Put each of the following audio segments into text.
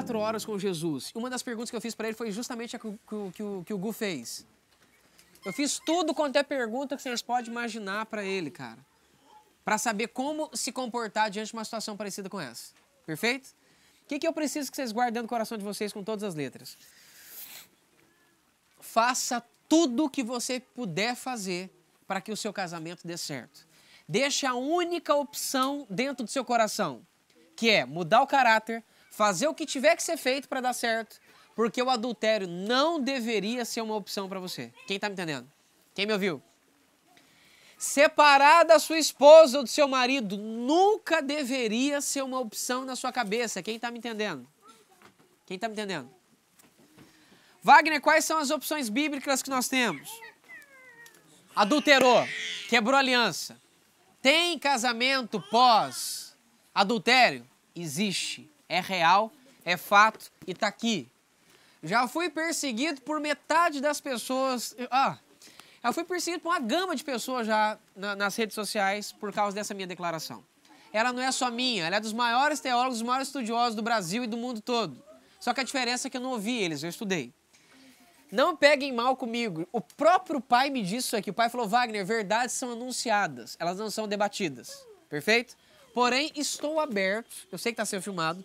4 horas com Jesus. Uma das perguntas que eu fiz para ele foi justamente a que o Gu fez. Eu fiz tudo quanto é pergunta que vocês podem imaginar para ele, cara. Para saber como se comportar diante de uma situação parecida com essa. Perfeito? O que eu preciso que vocês guardem dentro do coração de vocês com todas as letras? Faça tudo o que você puder fazer para que o seu casamento dê certo. Deixe a única opção dentro do seu coração, que é mudar o caráter, fazer o que tiver que ser feito para dar certo, porque o adultério não deveria ser uma opção para você. Quem está me entendendo? Quem me ouviu? Separar da sua esposa ou do seu marido nunca deveria ser uma opção na sua cabeça. Quem está me entendendo? Quem está me entendendo? Wagner, quais são as opções bíblicas que nós temos? Adulterou, quebrou aliança. Tem casamento pós-adultério? Existe. É real, é fato e está aqui. Já fui perseguido por metade das pessoas... eu fui perseguido por uma gama de pessoas já nas redes sociais por causa dessa minha declaração. Ela não é só minha, ela é dos maiores teólogos, dos maiores estudiosos do Brasil e do mundo todo. Só que a diferença é que eu não ouvi eles, eu estudei. Não peguem mal comigo. O próprio pai me disse isso aqui. O pai falou, Wagner, verdades são anunciadas, elas não são debatidas. Perfeito? Porém, estou aberto, eu sei que está sendo filmado,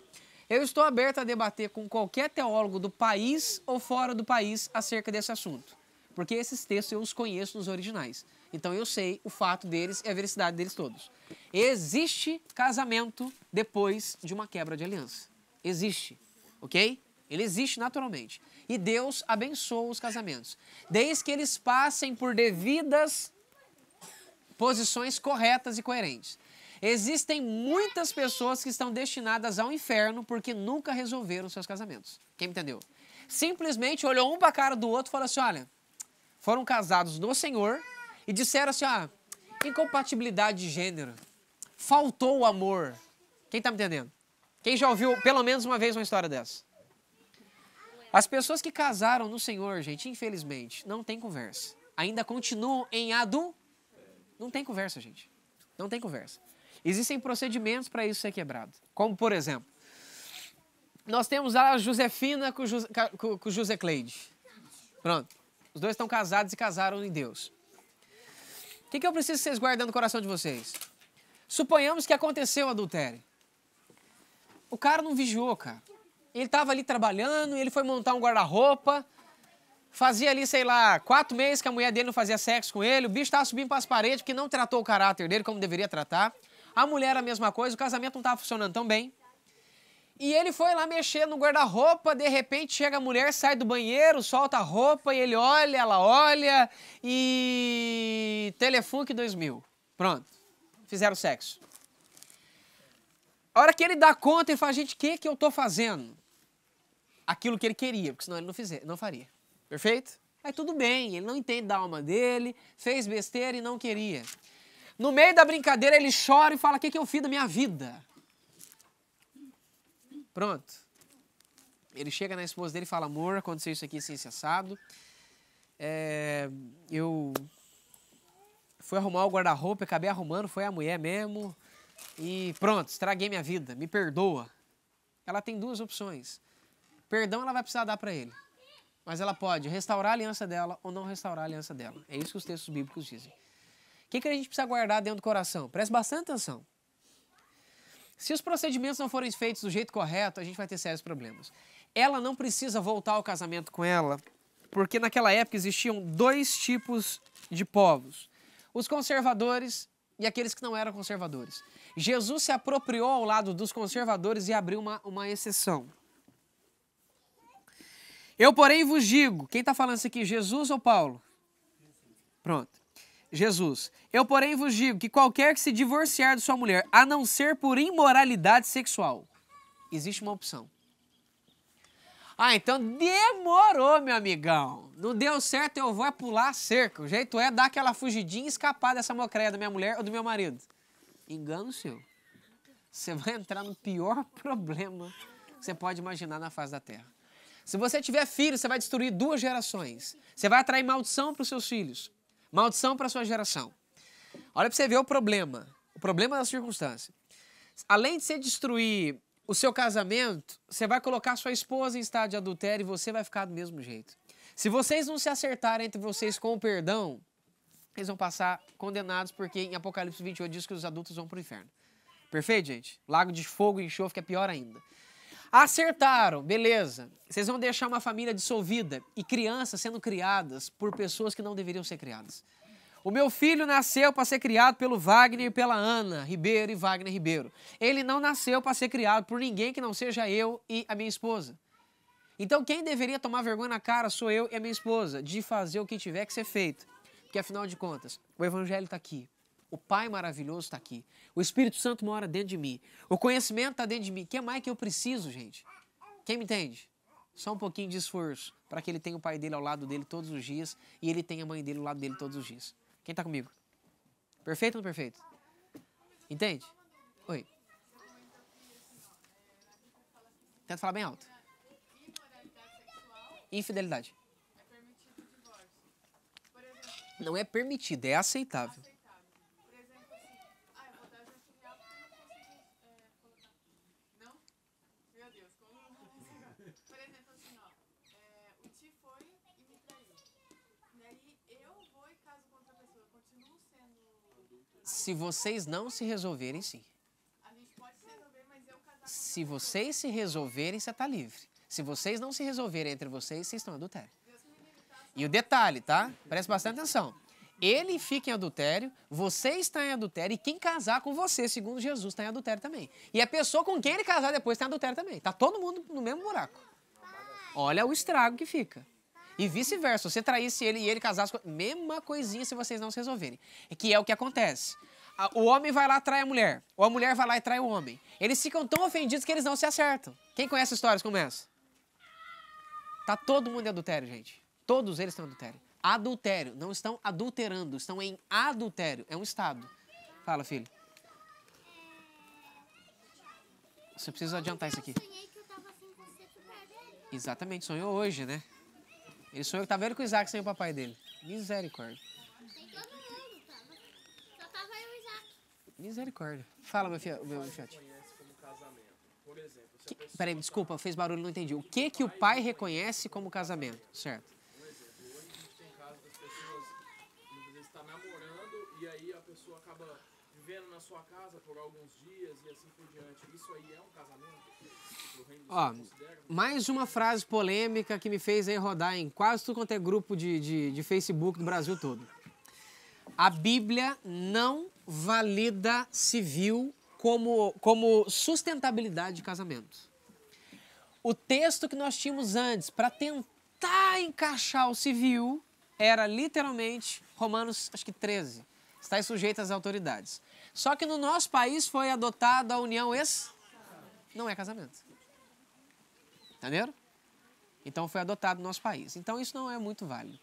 eu estou aberto a debater com qualquer teólogo do país ou fora do país acerca desse assunto. Porque esses textos eu os conheço nos originais. Então eu sei o fato deles e a veracidade deles todos. Existe casamento depois de uma quebra de aliança. Existe, ok? Ele existe naturalmente. E Deus abençoa os casamentos. Desde que eles passem por devidas posições corretas e coerentes. Existem muitas pessoas que estão destinadas ao inferno porque nunca resolveram seus casamentos. Quem me entendeu? Simplesmente olhou um para a cara do outro e falou assim, olha, foram casados no Senhor e disseram assim, incompatibilidade de gênero, faltou o amor. Quem está me entendendo? Quem já ouviu pelo menos uma vez uma história dessa? As pessoas que casaram no Senhor, gente, infelizmente, não tem conversa. Ainda continuam em Não tem conversa, gente. Não tem conversa. Existem procedimentos para isso ser quebrado. Como, por exemplo, nós temos a Josefina com o José Cleide. Pronto. Os dois estão casados e casaram em Deus. O que eu preciso que vocês guardem no coração de vocês? Suponhamos que aconteceu o adultério. O cara não vigiou, cara. Ele estava ali trabalhando, ele foi montar um guarda-roupa, fazia ali, sei lá, 4 meses que a mulher dele não fazia sexo com ele, o bicho estava subindo para as paredes porque não tratou o caráter dele como deveria tratar. A mulher a mesma coisa, o casamento não estava funcionando tão bem. E ele foi lá mexer no guarda-roupa, de repente chega a mulher, sai do banheiro, solta a roupa e ele olha, ela olha e... Telefunk 2000. Pronto. Fizeram sexo. A hora que ele dá conta, ele fala, gente, o que eu tô fazendo? Aquilo que ele queria, porque senão ele não faria. Perfeito? Aí tudo bem, ele não entende da alma dele, fez besteira e não queria. No meio da brincadeira ele chora e fala, o que eu fiz da minha vida? Pronto. Ele chega na esposa dele e fala, amor, aconteceu isso aqui, assim, assado. Eu fui arrumar o guarda-roupa, acabei arrumando, foi a mulher mesmo. E pronto, estraguei minha vida, me perdoa. Ela tem 2 opções. Perdão ela vai precisar dar para ele. Mas ela pode restaurar a aliança dela ou não restaurar a aliança dela. É isso que os textos bíblicos dizem. O que a gente precisa guardar dentro do coração? Preste bastante atenção. Se os procedimentos não forem feitos do jeito correto, a gente vai ter sérios problemas. Ela não precisa voltar ao casamento com ela, porque naquela época existiam 2 tipos de povos. Os conservadores e aqueles que não eram conservadores. Jesus se apropriou ao lado dos conservadores e abriu uma exceção. Eu, porém, vos digo, quem está falando isso aqui, Jesus ou Paulo? Pronto. Jesus. Eu, porém, vos digo que qualquer que se divorciar de sua mulher, a não ser por imoralidade sexual, existe uma opção. Então demorou, meu amigão. Não deu certo, eu vou pular a cerca. O jeito é dar aquela fugidinha e escapar dessa mocreia da minha mulher ou do meu marido. Engano seu. Você vai entrar no pior problema que você pode imaginar na face da terra. Se você tiver filhos, você vai destruir 2 gerações. Você vai atrair maldição para os seus filhos. Maldição para a sua geração. Olha para você ver o problema da circunstância. Além de você destruir o seu casamento, você vai colocar sua esposa em estado de adultério e você vai ficar do mesmo jeito. Se vocês não se acertarem entre vocês com o perdão, eles vão passar condenados, porque em Apocalipse 28 diz que os adultos vão para o inferno. Perfeito, gente? Lago de fogo e enxofre, que é pior ainda. Acertaram, beleza. Vocês vão deixar uma família dissolvida e crianças sendo criadas por pessoas que não deveriam ser criadas. O meu filho nasceu para ser criado pelo Wagner e pela Ana Ribeiro e Wagner Ribeiro. Ele não nasceu para ser criado por ninguém que não seja eu e a minha esposa. Então quem deveria tomar vergonha na cara sou eu e a minha esposa, de fazer o que tiver que ser feito. Porque afinal de contas, o Evangelho está aqui. O Pai maravilhoso está aqui. O Espírito Santo mora dentro de mim. O conhecimento está dentro de mim. O que mais que eu preciso, gente? Quem me entende? Só um pouquinho de esforço para que ele tenha o pai dele ao lado dele todos os dias e ele tenha a mãe dele ao lado dele todos os dias. Quem está comigo? Perfeito ou não perfeito? Entende? Oi. Tenta falar bem alto. Infidelidade. Não é permitido, é aceitável. Se vocês não se resolverem, sim. Se vocês se resolverem, você está livre. Se vocês não se resolverem entre vocês, vocês estão em adultério. E o detalhe, tá? Presta bastante atenção. Ele fica em adultério, você está em adultério, e quem casar com você, segundo Jesus, está em adultério também. E a pessoa com quem ele casar depois está em adultério também. Tá todo mundo no mesmo buraco. Olha o estrago que fica. E vice-versa, você traísse ele e ele casasse com... Mesma coisinha se vocês não se resolverem. Que é o que acontece. O homem vai lá e trai a mulher. Ou a mulher vai lá e trai o homem. Eles ficam tão ofendidos que eles não se acertam. Quem conhece histórias como essa? Tá todo mundo em adultério, gente. Todos eles estão em adultério. Adultério. Não estão adulterando, estão em adultério. É um estado. Fala, filho. Você precisa adiantar isso aqui. Eu sonhei que eu tava sem você por perto. Exatamente, sonhou hoje, né? Ele sonhou que tá vendo com o Isaac sem o papai dele. Misericórdia. Tem todo mundo, tava. Só tava eu e o Isaac. Misericórdia. Fala, meu filhote. Conhece como casamento. Por exemplo, se a pessoa Peraí, desculpa, fez barulho, não entendi. O que o pai reconhece como casamento? Certo. um exemplo, hoje a gente tem casos das pessoas muitas vezes está namorando e aí a pessoa acaba vivendo na sua casa por alguns dias e assim por diante. Isso aí é um casamento? O reino do Ó, Senhor considera? mais uma frase polêmica que me fez aí rodar em quase tudo quanto é grupo de Facebook do Brasil todo. A Bíblia não valida civil como sustentabilidade de casamento. O texto que nós tínhamos antes para tentar encaixar o civil era literalmente Romanos, acho que 13. Estais sujeitos às autoridades. Só que no nosso país foi adotada a união não é casamento. Entenderam? Então foi adotado no nosso país. Então isso não é muito válido.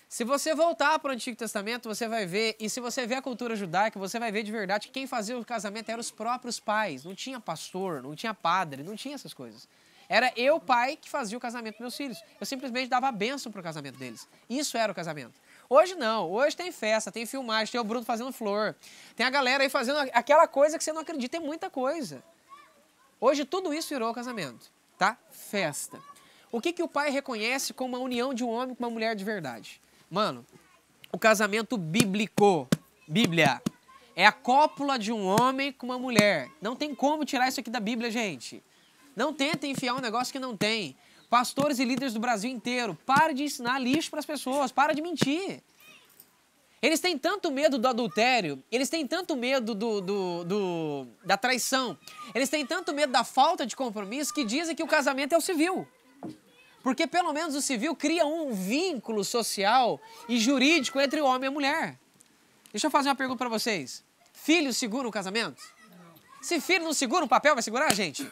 Se você voltar para o Antigo Testamento, você vai ver, e se você ver a cultura judaica, você vai ver de verdade que quem fazia o casamento eram os próprios pais. Não tinha pastor, não tinha padre, não tinha essas coisas. Era eu, pai, que fazia o casamento dos meus filhos. Eu simplesmente dava a bênção para o casamento deles. Isso era o casamento. Hoje não. Hoje tem festa, tem filmagem, tem o Bruno fazendo flor. Tem a galera aí fazendo aquela coisa que você não acredita, tem muita coisa. Hoje tudo isso virou casamento, tá? Festa. O que o pai reconhece como a união de um homem com uma mulher de verdade? Mano, o casamento bíblico, Bíblia, é a cópula de um homem com uma mulher. Não tem como tirar isso aqui da Bíblia, gente. Não tentem enfiar um negócio que não tem. Pastores e líderes do Brasil inteiro, para de ensinar lixo para as pessoas, para de mentir. Eles têm tanto medo do adultério, eles têm tanto medo da traição, eles têm tanto medo da falta de compromisso que dizem que o casamento é o civil. Porque pelo menos o civil cria um vínculo social e jurídico entre o homem e a mulher. Deixa eu fazer uma pergunta para vocês. Filho segura um casamento? Não. Se filho não segura, um papel vai segurar, gente?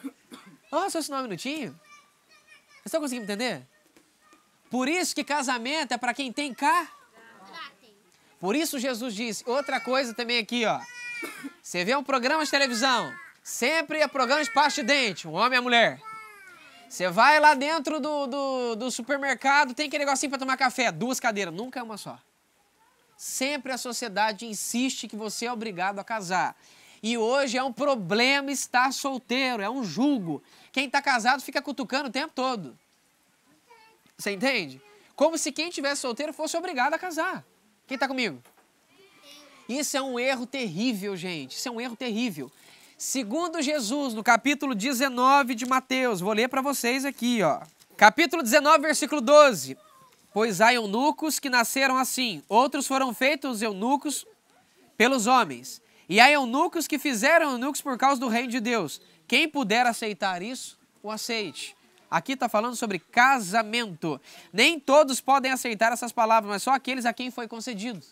Ó, só um minutinho. Vocês estão conseguindo entender? Por isso que casamento é para quem tem Por isso Jesus disse. Outra coisa também aqui, ó. Você vê um programa de televisão, sempre é programa de pasta de dente, um homem e a mulher. Você vai lá dentro do supermercado, tem aquele negocinho para tomar café, 2 cadeiras, nunca é uma só. Sempre a sociedade insiste que você é obrigado a casar. E hoje é um problema estar solteiro, é um julgo. Quem está casado fica cutucando o tempo todo. Você entende? Como se quem tivesse solteiro fosse obrigado a casar. Quem está comigo? Isso é um erro terrível, gente. Isso é um erro terrível. Segundo Jesus, no capítulo 19 de Mateus, vou ler para vocês aqui, ó. Capítulo 19, versículo 12. Pois há eunucos que nasceram assim, outros foram feitos eunucos pelos homens. E há eunucos que fizeram eunucos por causa do reino de Deus. Quem puder aceitar isso, o aceite. Aqui está falando sobre casamento. Nem todos podem aceitar essas palavras, mas só aqueles a quem foi concedido.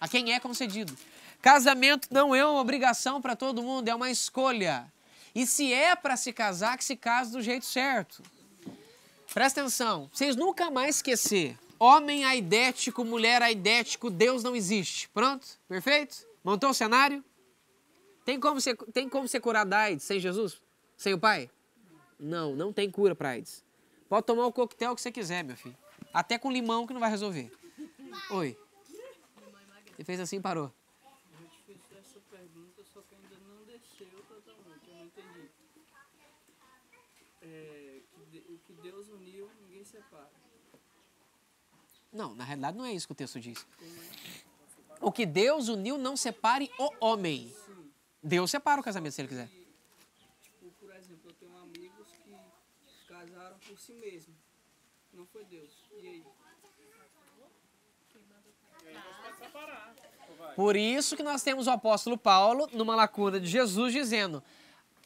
A quem é concedido. Casamento não é uma obrigação para todo mundo, é uma escolha. E se é para se casar, que se case do jeito certo. Presta atenção, vocês nunca mais esquecer. Homem aidético, mulher aidético, Deus não existe. Pronto? Perfeito? Montou o cenário? Tem como você curar da AIDS sem Jesus? Sem o Pai? Não, não tem cura para AIDS. Pode tomar o coquetel que você quiser, meu filho. Até com limão que não vai resolver. Oi. Você fez assim e parou. Eu te fiz essa pergunta, só que ainda não desceu totalmente, eu não entendi. O que Deus uniu, ninguém separa. Não, na realidade não é isso que o texto diz. O que Deus uniu, não separe o homem. Sim. Deus separa o casamento se ele quiser. Tipo, por exemplo, eu tenho amigos que casaram por si mesmos. Não foi Deus. E aí? Por isso que nós temos o apóstolo Paulo, numa lacuna de Jesus, dizendo: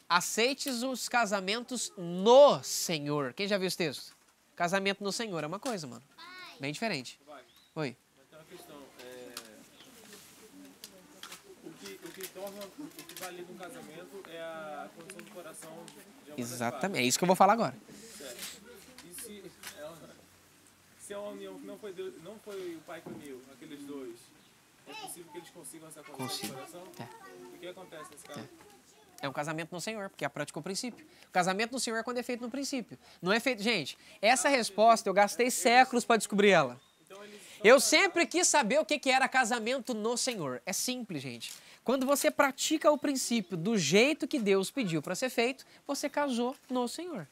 aceites os casamentos no Senhor. Quem já viu esse texto? Casamento no Senhor é uma coisa, mano. Bem diferente. Oi. Tem uma questão, o que valida um casamento é a condição do coração de ambas as Exatamente, é isso que eu vou falar agora. partes. Certo. E se é uma união que não foi o pai que uniu aqueles dois, é possível que eles consigam essa condição do coração? É. O que acontece nesse caso? É um casamento no Senhor, porque é a prática o princípio. O casamento no Senhor é quando é feito no princípio. Não é feito... Gente, essa resposta eu gastei séculos para descobrir ela. Eu sempre quis saber o que era casamento no Senhor. É simples, gente. Quando você pratica o princípio do jeito que Deus pediu para ser feito, você casou no Senhor.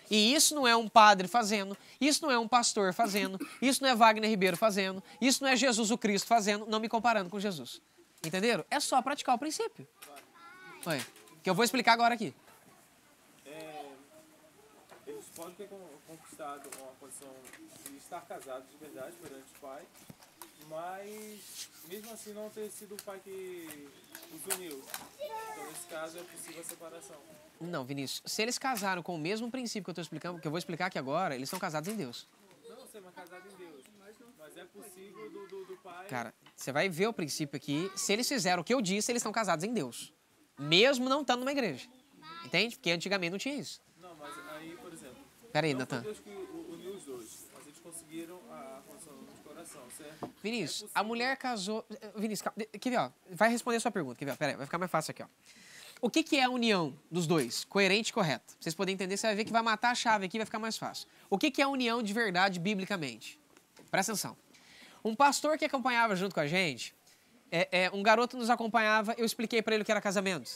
E isso não é um padre fazendo, isso não é um pastor fazendo, isso não é Wagner Ribeiro fazendo, isso não é Jesus o Cristo fazendo, não me comparando com Jesus. Entenderam? É só praticar o princípio. Oi. Que eu vou explicar agora aqui. Eles podem ter conquistado uma condição de estar casados de verdade perante o pai, mas mesmo assim não ter sido o pai que os uniu. Então, nesse caso, é possível a separação. Não, Vinícius, se eles casaram com o mesmo princípio que eu estou explicando, que eu vou explicar aqui agora, eles são casados em Deus. Não sei, mas casado em Deus. Mas é possível do pai... Cara, você vai ver o princípio aqui. Se eles fizeram o que eu disse, eles estão casados em Deus. Mesmo não estando numa igreja. Entende? Porque antigamente não tinha isso. Não, mas aí, por exemplo... Peraí, não Natan. foi Deus que uniu os dois, mas eles conseguiram a condição de coração, certo? Vinícius, a mulher casou... Vinícius, quer ver, ó? Vai responder a sua pergunta. Quer ver? Peraí, vai ficar mais fácil aqui, ó. O que é a união dos dois? Coerente e correta. Pra vocês poderem entender, você vai ver que vai matar a chave aqui, vai ficar mais fácil. O que é a união de verdade biblicamente? Presta atenção. Um pastor que acompanhava junto com a gente, um garoto nos acompanhava, eu expliquei pra ele o que era casamento.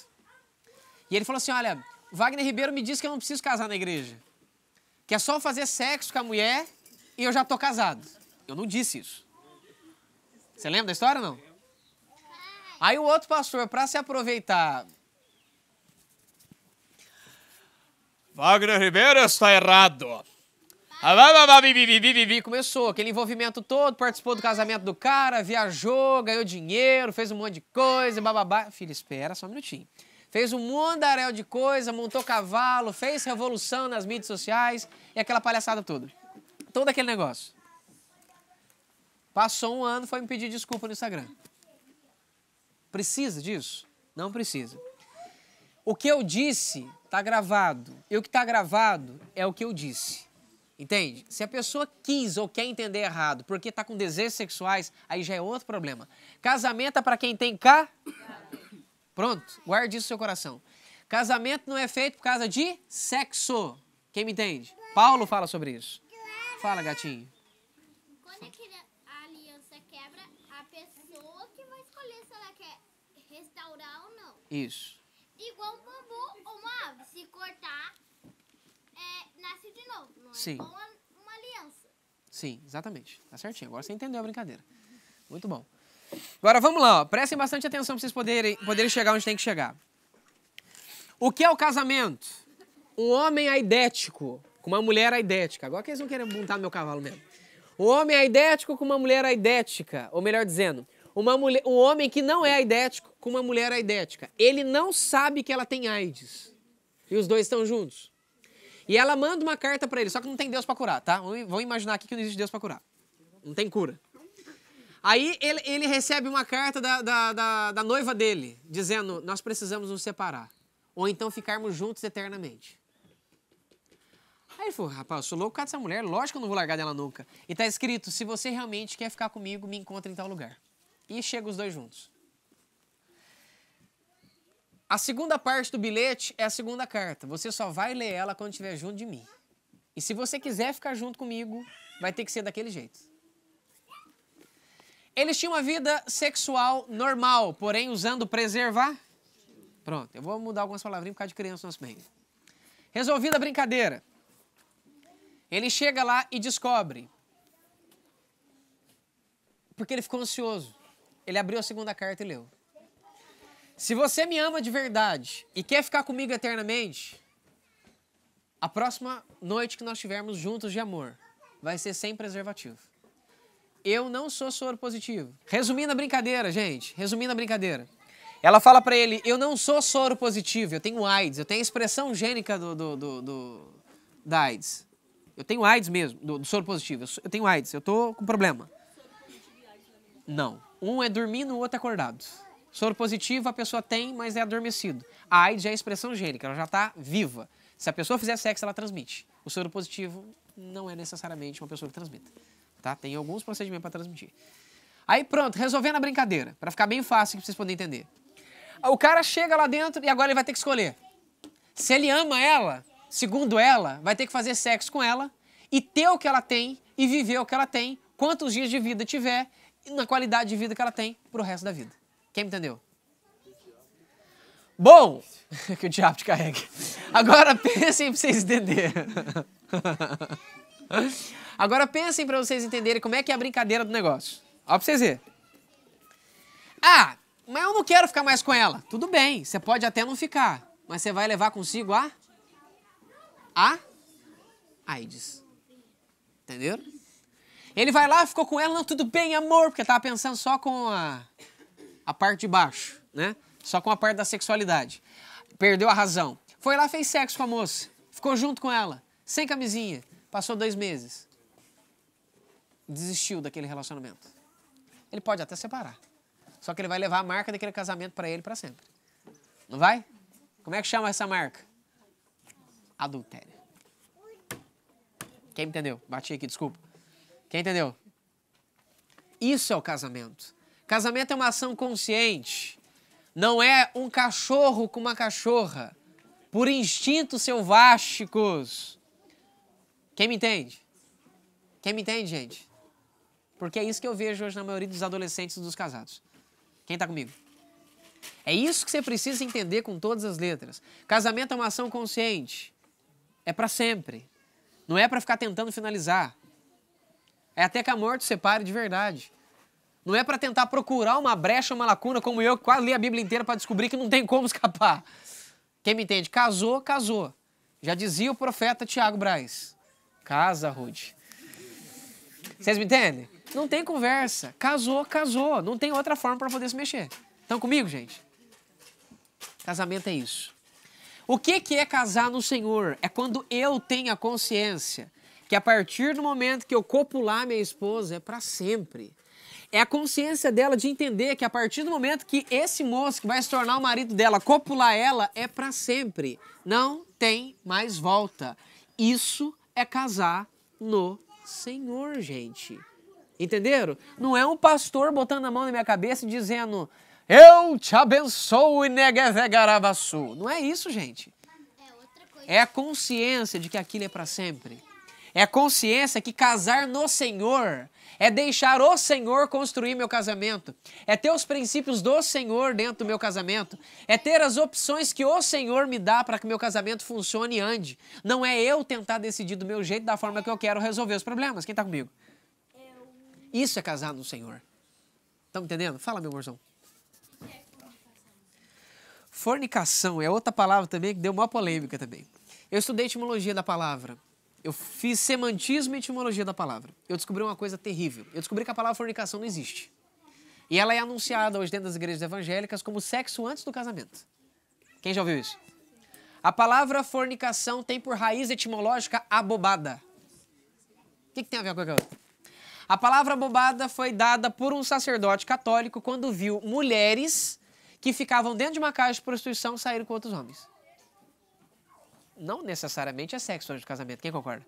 E ele falou assim, olha, Wagner Ribeiro me disse que eu não preciso casar na igreja. Que é só fazer sexo com a mulher e eu já tô casado. Eu não disse isso. Você lembra da história ou não? Aí o outro pastor, pra se aproveitar... Wagner Ribeiro está errado. Começou aquele envolvimento todo, participou do casamento do cara, viajou, ganhou dinheiro, fez um monte de coisa, bababá. Filho, espera só um minutinho. Fez um mundaréu de coisa, montou cavalo, fez revolução nas mídias sociais e aquela palhaçada toda. Todo aquele negócio. Passou um ano, foi me pedir desculpa no Instagram. Precisa disso? Não precisa. O que eu disse está gravado. E o que está gravado é o que eu disse. Entende? Se a pessoa quis ou quer entender errado porque está com desejos sexuais, aí já é outro problema. Casamento é para quem tem cá? Pronto, guarde isso no seu coração. Casamento não é feito por causa de sexo. Quem me entende? Paulo fala sobre isso. Fala, gatinho. Quando a aliança quebra, a pessoa que vai escolher se ela quer restaurar ou não. Isso. Igual um bambu ou uma árvore. Se cortar, nasce de novo. Não é Sim. igual uma aliança. Sim, exatamente. Tá certinho. Agora você entendeu a brincadeira. Muito bom. Agora vamos lá, ó. Prestem bastante atenção para vocês poderem chegar onde tem que chegar. O que é o casamento? Um homem aidético com uma mulher aidética. Agora que eles vão querer montar no meu cavalo mesmo. Um homem aidético com uma mulher aidética. Ou melhor dizendo, um homem que não é aidético com uma mulher aidética. Ele não sabe que ela tem AIDS. E os dois estão juntos. E ela manda uma carta para ele, só que não tem Deus para curar, tá? Vamos imaginar aqui que não existe Deus para curar. Não tem cura. Aí ele recebe uma carta da noiva dele, dizendo, nós precisamos nos separar. Ou então ficarmos juntos eternamente. Aí ele falou, rapaz, eu sou louco por causa dessa mulher, lógico que eu não vou largar dela nunca. E tá escrito, se você realmente quer ficar comigo, me encontre em tal lugar. E chega os dois juntos. A segunda parte do bilhete é a segunda carta. Você só vai ler ela quando estiver junto de mim. E se você quiser ficar junto comigo, vai ter que ser daquele jeito. Eles tinham uma vida sexual normal, porém usando preservar. Pronto, eu vou mudar algumas palavrinhas por causa de criança no nosso meio. Resolvida a brincadeira. Ele chega lá e descobre. Porque ele ficou ansioso. Ele abriu a segunda carta e leu. Se você me ama de verdade e quer ficar comigo eternamente, a próxima noite que nós estivermos juntos de amor vai ser sem preservativo. Eu não sou soro positivo. Resumindo a brincadeira, gente. Resumindo a brincadeira. Ela fala pra ele, eu não sou soro positivo, eu tenho AIDS. Eu tenho a expressão gênica da AIDS. Eu tenho AIDS mesmo, do soro positivo. Eu tenho AIDS, eu tô com problema. Não. Um é dormindo, o outro é acordado. Soro positivo a pessoa tem, mas é adormecido. A AIDS é a expressão gênica, ela já está viva. Se a pessoa fizer sexo, ela transmite. O soro positivo não é necessariamente uma pessoa que transmita. Tá? Tem alguns procedimentos para transmitir. Aí pronto, resolvendo a brincadeira, para ficar bem fácil para vocês poderem entender. O cara chega lá dentro e agora ele vai ter que escolher. Se ele ama ela, segundo ela, vai ter que fazer sexo com ela e ter o que ela tem e viver o que ela tem, quantos dias de vida tiver e na qualidade de vida que ela tem pro resto da vida. Quem me entendeu? Bom, que o diabo te carregue. Agora pensem para vocês entenderem. Agora pensem para vocês entenderem como é que é a brincadeira do negócio. Ó pra vocês verem. Ah, mas eu não quero ficar mais com ela. Tudo bem, você pode até não ficar, mas você vai levar consigo a AIDS. Entenderam? Ele vai lá, ficou com ela, não, tudo bem, amor, porque tava pensando só com a parte de baixo, né? Só com a parte da sexualidade. Perdeu a razão. Foi lá, fez sexo com a moça. Ficou junto com ela, sem camisinha. Passou 2 meses. Desistiu daquele relacionamento. Ele pode até separar. Só que ele vai levar a marca daquele casamento para ele para sempre. Não vai? Como é que chama essa marca? Adultério. Quem entendeu? Bati aqui, desculpa. Quem entendeu? Isso é o casamento. Casamento é uma ação consciente. Não é um cachorro com uma cachorra. Por instintos selváticos. Quem me entende? Quem me entende, gente? Porque é isso que eu vejo hoje na maioria dos adolescentes e dos casados. Quem está comigo? É isso que você precisa entender com todas as letras. Casamento é uma ação consciente. É para sempre. Não é para ficar tentando finalizar. É até que a morte separe de verdade. Não é para tentar procurar uma brecha, uma lacuna, como eu, que quase li a Bíblia inteira para descobrir que não tem como escapar. Quem me entende? Casou, casou. Já dizia o profeta Tiago Braz. Casa, Rude. Vocês me entendem? Não tem conversa. Casou, casou. Não tem outra forma para poder se mexer. Estão comigo, gente? Casamento é isso. O que é casar no Senhor? É quando eu tenho a consciência que a partir do momento que eu copular minha esposa é para sempre. É a consciência dela de entender que a partir do momento que esse moço que vai se tornar o marido dela copular ela é para sempre. Não tem mais volta. Isso é casar no Senhor, gente. Entenderam? Não é um pastor botando a mão na minha cabeça e dizendo eu te abençoo e negevegarabassu. Não é isso, gente. É a consciência de que aquilo é para sempre. É a consciência que casar no Senhor É deixar o Senhor construir meu casamento. É ter os princípios do Senhor dentro do meu casamento. É ter as opções que o Senhor me dá para que meu casamento funcione e ande. Não é eu tentar decidir do meu jeito, da forma que eu quero resolver os problemas. Quem está comigo? Isso é casar no Senhor. Estão entendendo? Fala, meu amorzão. Fornicação é outra palavra também que deu uma polêmica também. Eu estudei etimologia da palavra. Eu fiz semantismo e etimologia da palavra. Eu descobri uma coisa terrível. Eu descobri que a palavra fornicação não existe. E ela é anunciada hoje dentro das igrejas evangélicas como sexo antes do casamento. Quem já ouviu isso? A palavra fornicação tem por raiz etimológica abobada. O que tem a ver com a outra? A palavra abobada foi dada por um sacerdote católico quando viu mulheres que ficavam dentro de uma casa de prostituição saírem com outros homens. Não necessariamente é sexo antes do casamento, quem concorda?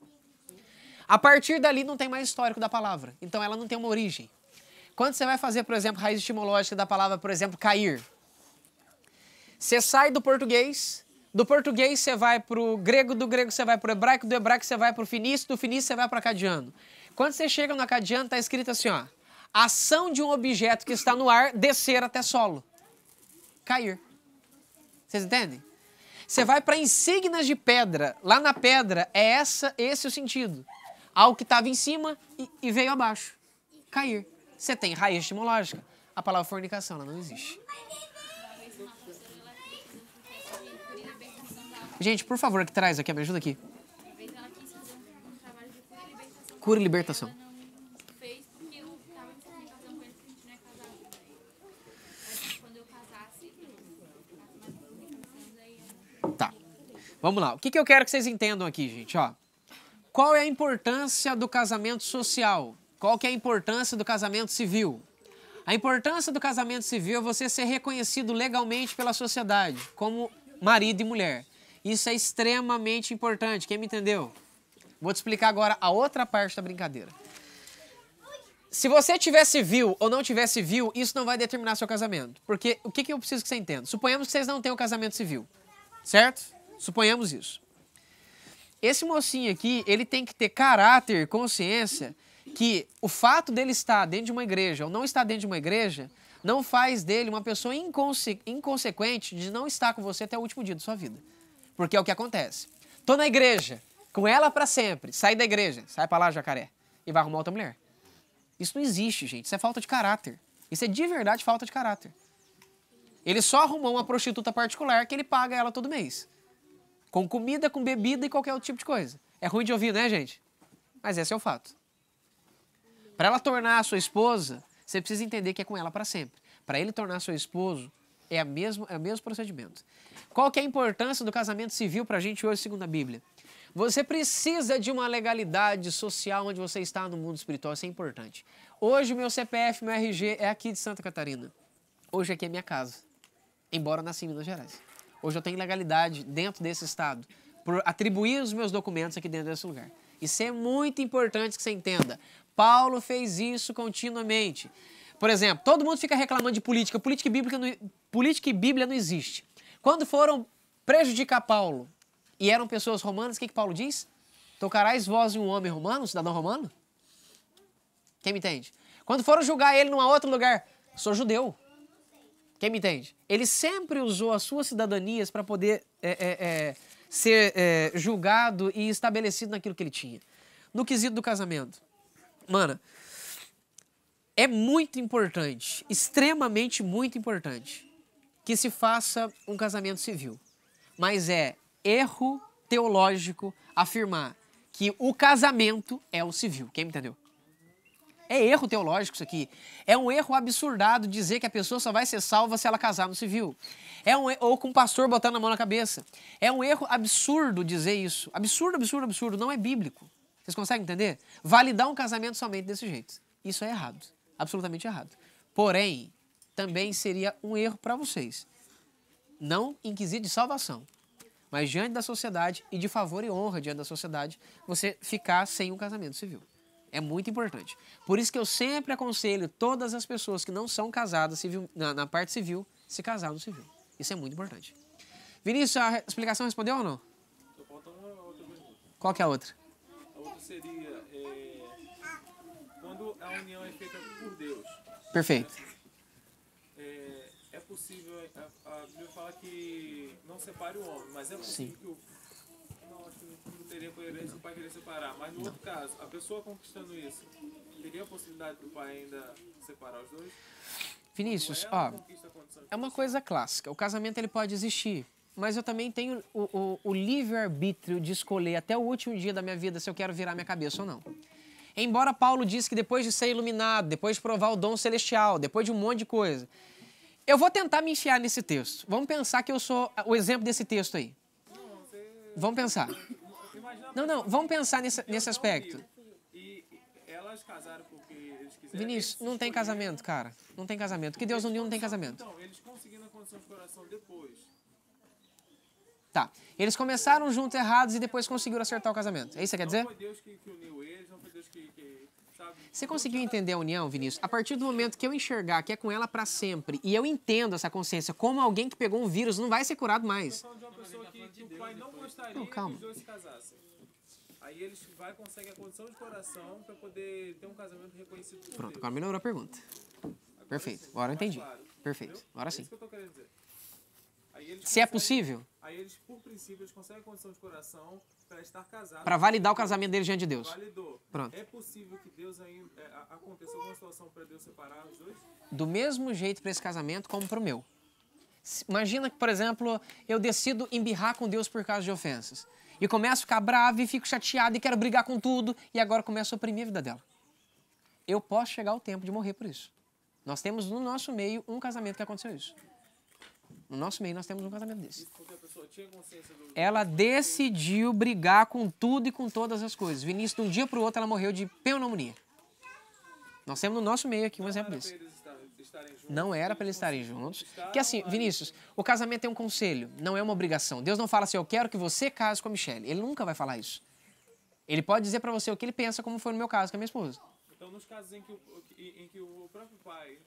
A partir dali não tem mais histórico da palavra, então ela não tem uma origem. Quando você vai fazer, por exemplo, raiz etimológica da palavra, por exemplo, cair, você sai do português você vai para o grego, do grego você vai para o hebraico, do hebraico você vai para o fenício, do fenício você vai para o acadiano. Quando você chega no acadiano, está escrito assim, ó, ação de um objeto que está no ar descer até solo. Cair. Vocês entendem? Você vai para insígnias de pedra. Lá na pedra é esse o sentido. Algo que estava em cima e veio abaixo. Cair. Você tem raiz etimológica. A palavra fornicação ela não existe. Gente, por favor, que traz aqui, me ajuda aqui. Cura e libertação. Tá. Vamos lá. O que eu quero que vocês entendam aqui, gente? Ó, qual é a importância do casamento social? Qual que é a importância do casamento civil? A importância do casamento civil é você ser reconhecido legalmente pela sociedade, como marido e mulher. Isso é extremamente importante. Quem me entendeu? Vou te explicar agora a outra parte da brincadeira. Se você tiver civil ou não tiver civil, isso não vai determinar seu casamento. Porque o que eu preciso que você entenda? Suponhamos que vocês não tenham casamento civil. Certo? Suponhamos isso. Esse mocinho aqui, ele tem que ter caráter, consciência, que o fato dele estar dentro de uma igreja ou não estar dentro de uma igreja não faz dele uma pessoa inconsequente de não estar com você até o último dia da sua vida. Porque é o que acontece. Tô na igreja, com ela pra sempre, sai da igreja, sai pra lá, jacaré, e vai arrumar outra mulher. Isso não existe, gente. Isso é falta de caráter. Isso é de verdade falta de caráter. Ele só arrumou uma prostituta particular que ele paga ela todo mês. Com comida, com bebida e qualquer outro tipo de coisa. É ruim de ouvir, né, gente? Mas esse é o fato. Para ela tornar a sua esposa, você precisa entender que é com ela para sempre. Para ele tornar seu esposo, é o mesmo procedimento. Qual que é a importância do casamento civil para a gente hoje, segundo a Bíblia? Você precisa de uma legalidade social onde você está no mundo espiritual, isso é importante. Hoje o meu CPF, meu RG é aqui de Santa Catarina. Hoje aqui é minha casa, embora eu nasci em Minas Gerais. Hoje eu tenho legalidade dentro desse estado, por atribuir os meus documentos aqui dentro desse lugar. Isso é muito importante que você entenda. Paulo fez isso continuamente. Por exemplo, todo mundo fica reclamando de política. Política e Bíblia não existe. Quando foram prejudicar Paulo e eram pessoas romanas, o que Paulo diz? Tocarás vós em um homem romano, um cidadão romano? Quem me entende? Quando foram julgar ele num outro lugar, sou judeu. Quem me entende? Ele sempre usou as suas cidadanias para poder ser julgado e estabelecido naquilo que ele tinha. No quesito do casamento. Mano, é muito importante, extremamente muito importante, que se faça um casamento civil. Mas é erro teológico afirmar que o casamento é o civil. Quem me entendeu? É erro teológico isso aqui. É um erro absurdado dizer que a pessoa só vai ser salva se ela casar no civil. Ou com um pastor botando a mão na cabeça. É um erro absurdo dizer isso. Absurdo, absurdo, absurdo. Não é bíblico. Vocês conseguem entender? Validar um casamento somente desse jeito. Isso é errado. Absolutamente errado. Porém, também seria um erro para vocês. Não em quesito de salvação. Mas diante da sociedade e de favor e honra diante da sociedade, você ficar sem um casamento civil. É muito importante. Por isso que eu sempre aconselho todas as pessoas que não são casadas na parte civil, se casar no civil. Isso é muito importante. Vinícius, a explicação respondeu ou não? Só falta uma outra pergunta. Qual que é a outra? A outra seria, quando quando a união é feita por Deus, Perfeito. é possível, a Bíblia fala que não separe o homem, mas é possível que não, acho que não teria coerência o pai querer separar, mas no outro caso, a pessoa conquistando isso, teria a possibilidade do pai ainda separar os dois? Vinícius, Ou ela ó, conquista a condição de é uma coisa clássica. O casamento ele pode existir, mas eu também tenho o livre-arbítrio de escolher até o último dia da minha vida se eu quero virar minha cabeça ou não. Embora Paulo disse que depois de ser iluminado, depois de provar o dom celestial, depois de um monte de coisa, eu vou tentar me enfiar nesse texto. Vamos pensar que eu sou o exemplo desse texto aí. Vamos pensar. Não, vamos pensar nesse aspecto. E elas casaram porque eles quiseram. Vinícius, não tem casamento, cara. Não tem casamento. Que Deus uniu, não tem casamento. Então, eles conseguindo a condição de coração depois. Tá. Eles começaram juntos errados e depois conseguiram acertar o casamento. É isso que você quer dizer? Não foi Deus que uniu eles, não foi Deus que sabe? Você conseguiu entender a união, Vinícius? A partir do momento que eu enxergar que é com ela pra sempre e eu entendo essa consciência como alguém que pegou um vírus não vai ser curado mais. Falando de uma pessoa que o pai não gostaria Não, calma. que os dois se casassem. Aí eles conseguem a condição de coração para poder ter um casamento reconhecido por Pronto, Deus. agora melhorou a pergunta. Perfeito, agora eu entendi. Claro. Perfeito, agora É sim. isso que eu tô querendo dizer. Aí eles Se é conseguem- possível, Aí eles, por princípio, eles conseguem a condição de coração para estar casados. pra validar o casamento deles diante de Deus. Validou. Pronto. É possível que Deus ainda aconteça alguma situação para Deus separar os dois? Do mesmo jeito pra esse casamento como pro meu. Imagina que, por exemplo, eu decido embirrar com Deus por causa de ofensas. E começo a ficar bravo e fico chateado e quero brigar com tudo e agora começo a oprimir a vida dela. Eu posso chegar ao tempo de morrer por isso. Nós temos no nosso meio um casamento que aconteceu isso. No nosso meio nós temos um casamento desse. Isso porque a pessoa tinha consciência do... Ela decidiu brigar com tudo e com todas as coisas. Vinícius, de um dia pro outro, ela morreu de pneumonia. Nós temos no nosso meio aqui um exemplo Para desse. eles estarem juntos. Não era para eles estarem juntos. Que assim, Vinícius, o casamento é um conselho, não é uma obrigação. Deus não fala assim, eu quero que você case com a Michelle. Ele nunca vai falar isso. Ele pode dizer para você o que ele pensa, como foi no meu caso com a minha esposa. Então, nos casos em que o próprio pai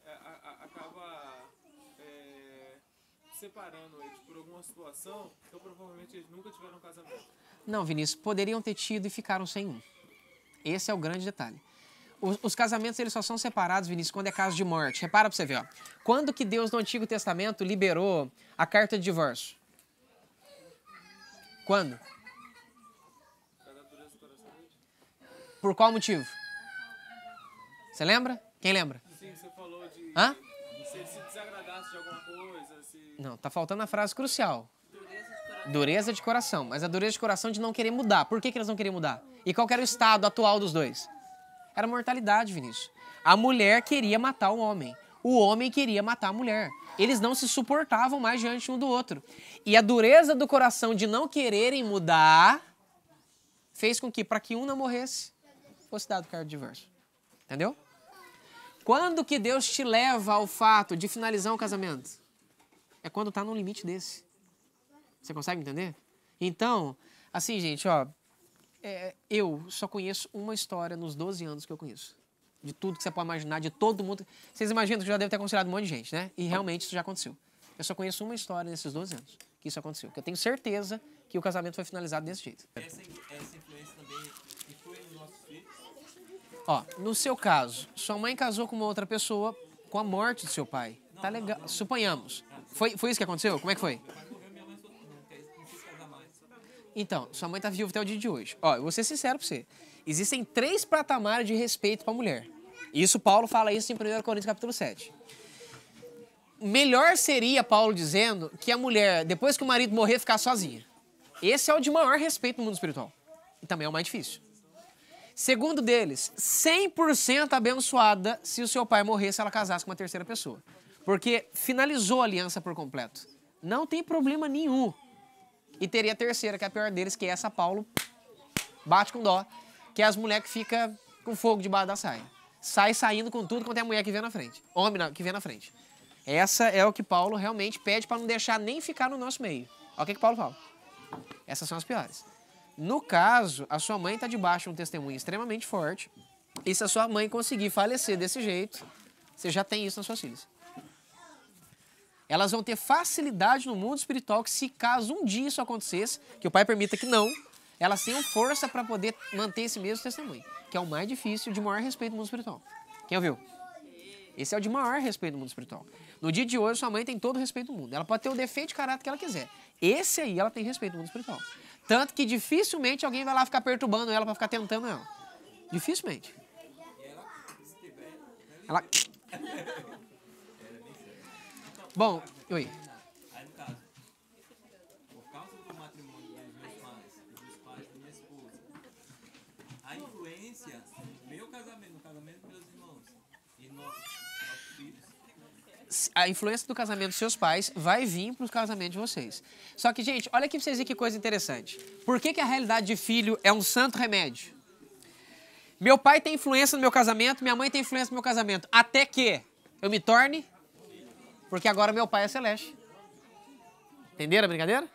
acaba separando eles por alguma situação, então provavelmente eles nunca tiveram um casamento. Não, Vinícius, poderiam ter tido e ficaram sem um. Esse é o grande detalhe. Os casamentos, eles só são separados, Vinícius, quando é caso de morte. Repara pra você ver, ó. Quando que Deus, no Antigo Testamento, liberou a carta de divórcio? Quando? Cada dureza do coração deles. Por qual motivo? Você lembra? Quem lembra? Sim, você falou de... Hã? Se ele se desagradasse de alguma coisa, se... Não, tá faltando a frase crucial. Dureza de coração. Mas a dureza de coração de não querer mudar. Por que eles não queriam mudar? E qual que era o estado atual dos dois? Era mortalidade, Vinícius. A mulher queria matar o homem. O homem queria matar a mulher. Eles não se suportavam mais diante um do outro. E a dureza do coração de não quererem mudar fez com que, para que um não morresse, fosse dado carta de divórcio. Entendeu? Quando que Deus te leva ao fato de finalizar um casamento? É quando tá num limite desse. Você consegue entender? Então, assim, gente, ó, eu só conheço uma história nos 12 anos que eu conheço. De tudo que você pode imaginar, de todo mundo. Vocês imaginam que já deve ter aconselhado um monte de gente, né? E realmente isso já aconteceu. Eu só conheço uma história nesses 12 anos que isso aconteceu. Que eu tenho certeza que o casamento foi finalizado desse jeito. Essa influência também influi nos nossos filhos? Ó, no seu caso, sua mãe casou com uma outra pessoa com a morte do seu pai. Tá legal. Suponhamos. Foi isso que aconteceu? Como é que foi? Meu pai morreu, minha mãe não quis casar mais. Então, sua mãe tá viva até o dia de hoje. Ó, eu vou ser sincero pra você. Existem 3 patamares de respeito pra mulher. Isso, Paulo fala isso em 1 Coríntios capítulo 7. Melhor seria, Paulo dizendo, que a mulher, depois que o marido morrer, ficar sozinha. Esse é o de maior respeito no mundo espiritual. E também é o mais difícil. Segundo deles, 100% abençoada se o seu pai morresse e ela casasse com uma terceira pessoa. Porque finalizou a aliança por completo. Não tem problema nenhum. E teria a terceira, que é a pior deles, que é essa Paulo bate com dó, que é as mulheres que ficam com fogo debaixo da saia. Sai saindo com tudo quanto é mulher que vem na frente. Homem que vem na frente. Essa é o que Paulo realmente pede para não deixar nem ficar no nosso meio. Olha o que Paulo fala. Essas são as piores. No caso, a sua mãe está debaixo de um testemunho extremamente forte. E se a sua mãe conseguir falecer desse jeito, você já tem isso nas suas filhas. Elas vão ter facilidade no mundo espiritual que, se caso um dia isso acontecesse, que o pai permita que não, elas tenham força para poder manter esse mesmo testemunho, que é o mais difícil, de maior respeito no mundo espiritual. Quem ouviu? Esse é o de maior respeito no mundo espiritual. No dia de hoje, sua mãe tem todo o respeito do mundo. Ela pode ter o defeito de caráter que ela quiser. Esse aí, ela tem respeito no mundo espiritual. Tanto que dificilmente alguém vai lá ficar perturbando ela para ficar tentando ela. Dificilmente. Ela... Bom, oi. Aí, no caso, por causa do matrimônio dos meus pais e dos pais da minha esposa, a influência do meu casamento, no casamento dos meus irmãos e nossos filhos. A influência do casamento dos seus pais vai vir para os casamentos de vocês. Só que, gente, olha aqui para vocês verem que coisa interessante. Por que a realidade de filho é um santo remédio? Meu pai tem influência no meu casamento, minha mãe tem influência no meu casamento. Até que eu me torne... Porque agora meu pai é celeste. Entenderam a brincadeira?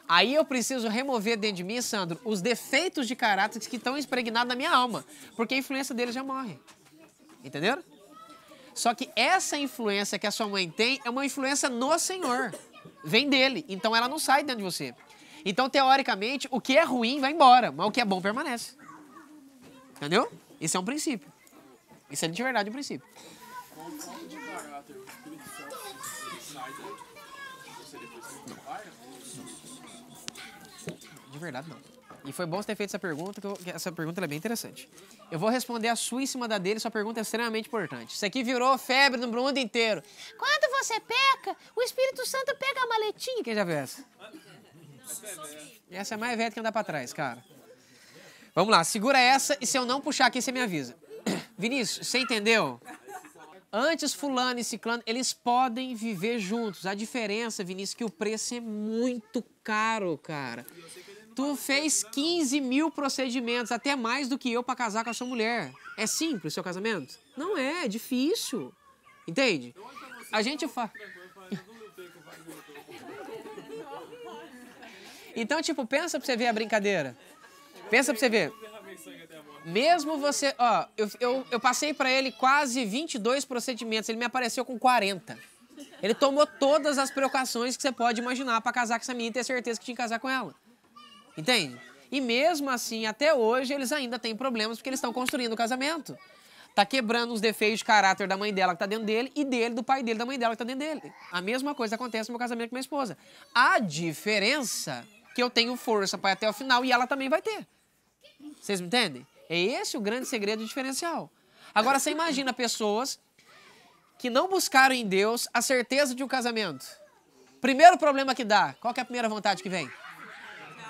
Aí eu preciso remover dentro de mim, Sandro, os defeitos de caráter que estão impregnados na minha alma. Porque a influência dele já morre. Entenderam? Só que essa influência que a sua mãe tem é uma influência no Senhor. Vem dele. Então ela não sai dentro de você. Então, teoricamente, o que é ruim vai embora, mas o que é bom permanece. Entendeu? Isso é um princípio. Isso é de verdade um princípio. Com falta de caráter, o Espírito Santo sai de você depois que você vai? De verdade, não. E foi bom você ter feito essa pergunta, que essa pergunta é bem interessante. Eu vou responder a sua em cima da dele, sua pergunta é extremamente importante. Isso aqui virou febre no mundo inteiro. Quando você peca, o Espírito Santo pega a maletinha. Quem já viu essa? Essa é mais velha que andar pra trás, cara. Vamos lá, segura essa e se eu não puxar aqui, você me avisa. Vinícius, você entendeu? Antes fulano e ciclano, eles podem viver juntos. A diferença, Vinícius, é que o preço é muito caro, cara. Tu fez 15 mil procedimentos, até mais do que eu pra casar com a sua mulher. É simples o seu casamento? Não é, é difícil. Entende? A gente faz... Então, tipo, pensa pra você ver a brincadeira. Pensa pra você ver. Mesmo você... Ó, eu passei pra ele quase 22 procedimentos. Ele me apareceu com 40. Ele tomou todas as precauções que você pode imaginar pra casar com essa menina e ter certeza que tinha que casar com ela. Entende? E mesmo assim, até hoje, eles ainda têm problemas porque eles estão construindo o casamento. Tá quebrando os defeitos de caráter da mãe dela que tá dentro dele e dele, do pai dele, da mãe dela que tá dentro dele. A mesma coisa acontece no meu casamento com minha esposa. A diferença... que eu tenho força para ir até o final e ela também vai ter. Vocês me entendem? É esse o grande segredo e diferencial. Agora, você imagina pessoas que não buscaram em Deus a certeza de um casamento. Primeiro problema que dá, qual que é a primeira vontade que vem?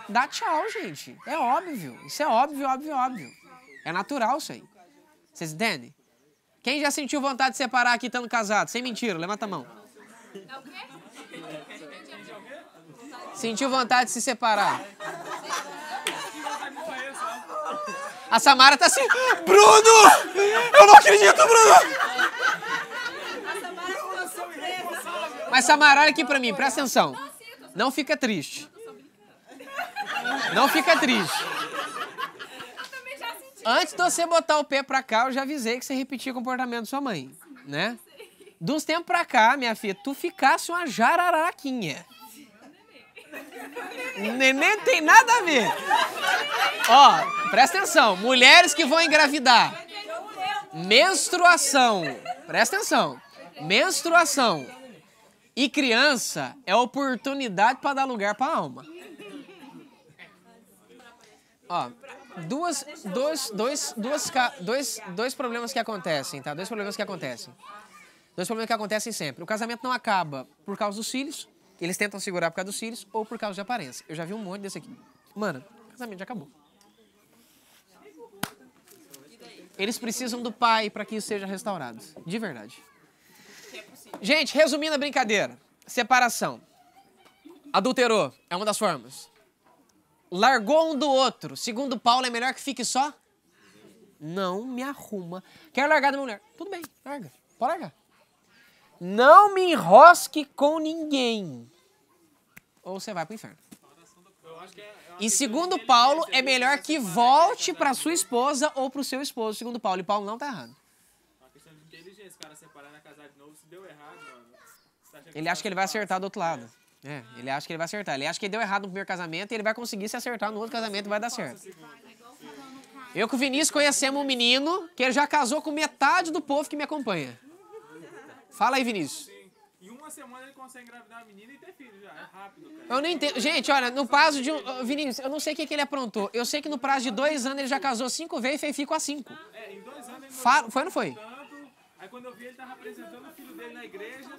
Dá tchau, gente. É óbvio. Isso é óbvio, óbvio, óbvio. É natural isso aí. Vocês entendem? Quem já sentiu vontade de separar aqui estando casado? Sem mentira, levanta a mão. É o quê? Sentiu vontade de se separar. A Samara tá assim, Bruno! Eu não acredito, Bruno! Mas Samara, olha aqui pra mim, presta atenção. Não fica triste. Não fica triste. Antes de você botar o pé pra cá, eu já avisei que você repetia o comportamento da sua mãe, né? De uns tempos pra cá, minha filha, tu ficasse uma jararaquinha. Neném tem nada a ver. Ó, presta atenção. Mulheres que vão engravidar. Menstruação. Presta atenção. Menstruação e criança é oportunidade para dar lugar para a alma. Ó, dois problemas que acontecem, tá? Dois problemas que acontecem sempre. O casamento não acaba por causa dos filhos. Eles tentam segurar por causa dos filhos ou por causa de aparência. Eu já vi um monte desse aqui. Mano, o casamento já acabou. Eles precisam do pai para que isso seja restaurado. De verdade. Gente, resumindo a brincadeira. Separação. Adulterou. É uma das formas. Largou um do outro. Segundo Paulo, é melhor que fique só? Não me arruma. Quer largar da minha mulher? Tudo bem, larga. Pode largar. Não me enrosque com ninguém. Ou você vai pro inferno. E segundo Paulo, é melhor que volte pra sua esposa ou pro seu esposo, segundo Paulo. E Paulo não tá errado. Uma questão de inteligência, o cara separar na casar de novo, se deu errado, mano. Ele acha que ele vai acertar do outro lado. É, ele acha que ele vai acertar. Ele acha que ele deu errado no primeiro casamento e ele vai conseguir se acertar no outro casamento e vai dar certo. Eu com o Vinícius conhecemos um menino que ele já casou com metade do povo que me acompanha. Fala aí, Vinícius. Sim. Em uma semana ele consegue engravidar a menina e ter filho já. É rápido, cara. Eu não entendo. Gente, olha, no prazo de Vinícius, eu não sei o que ele aprontou. Eu sei que no prazo de 2 anos ele já casou 5 vezes e fez filho com as 5. É, em 2 anos ele Foi ou não foi? tanto. Aí quando eu vi, ele tava apresentando o filho dele na igreja.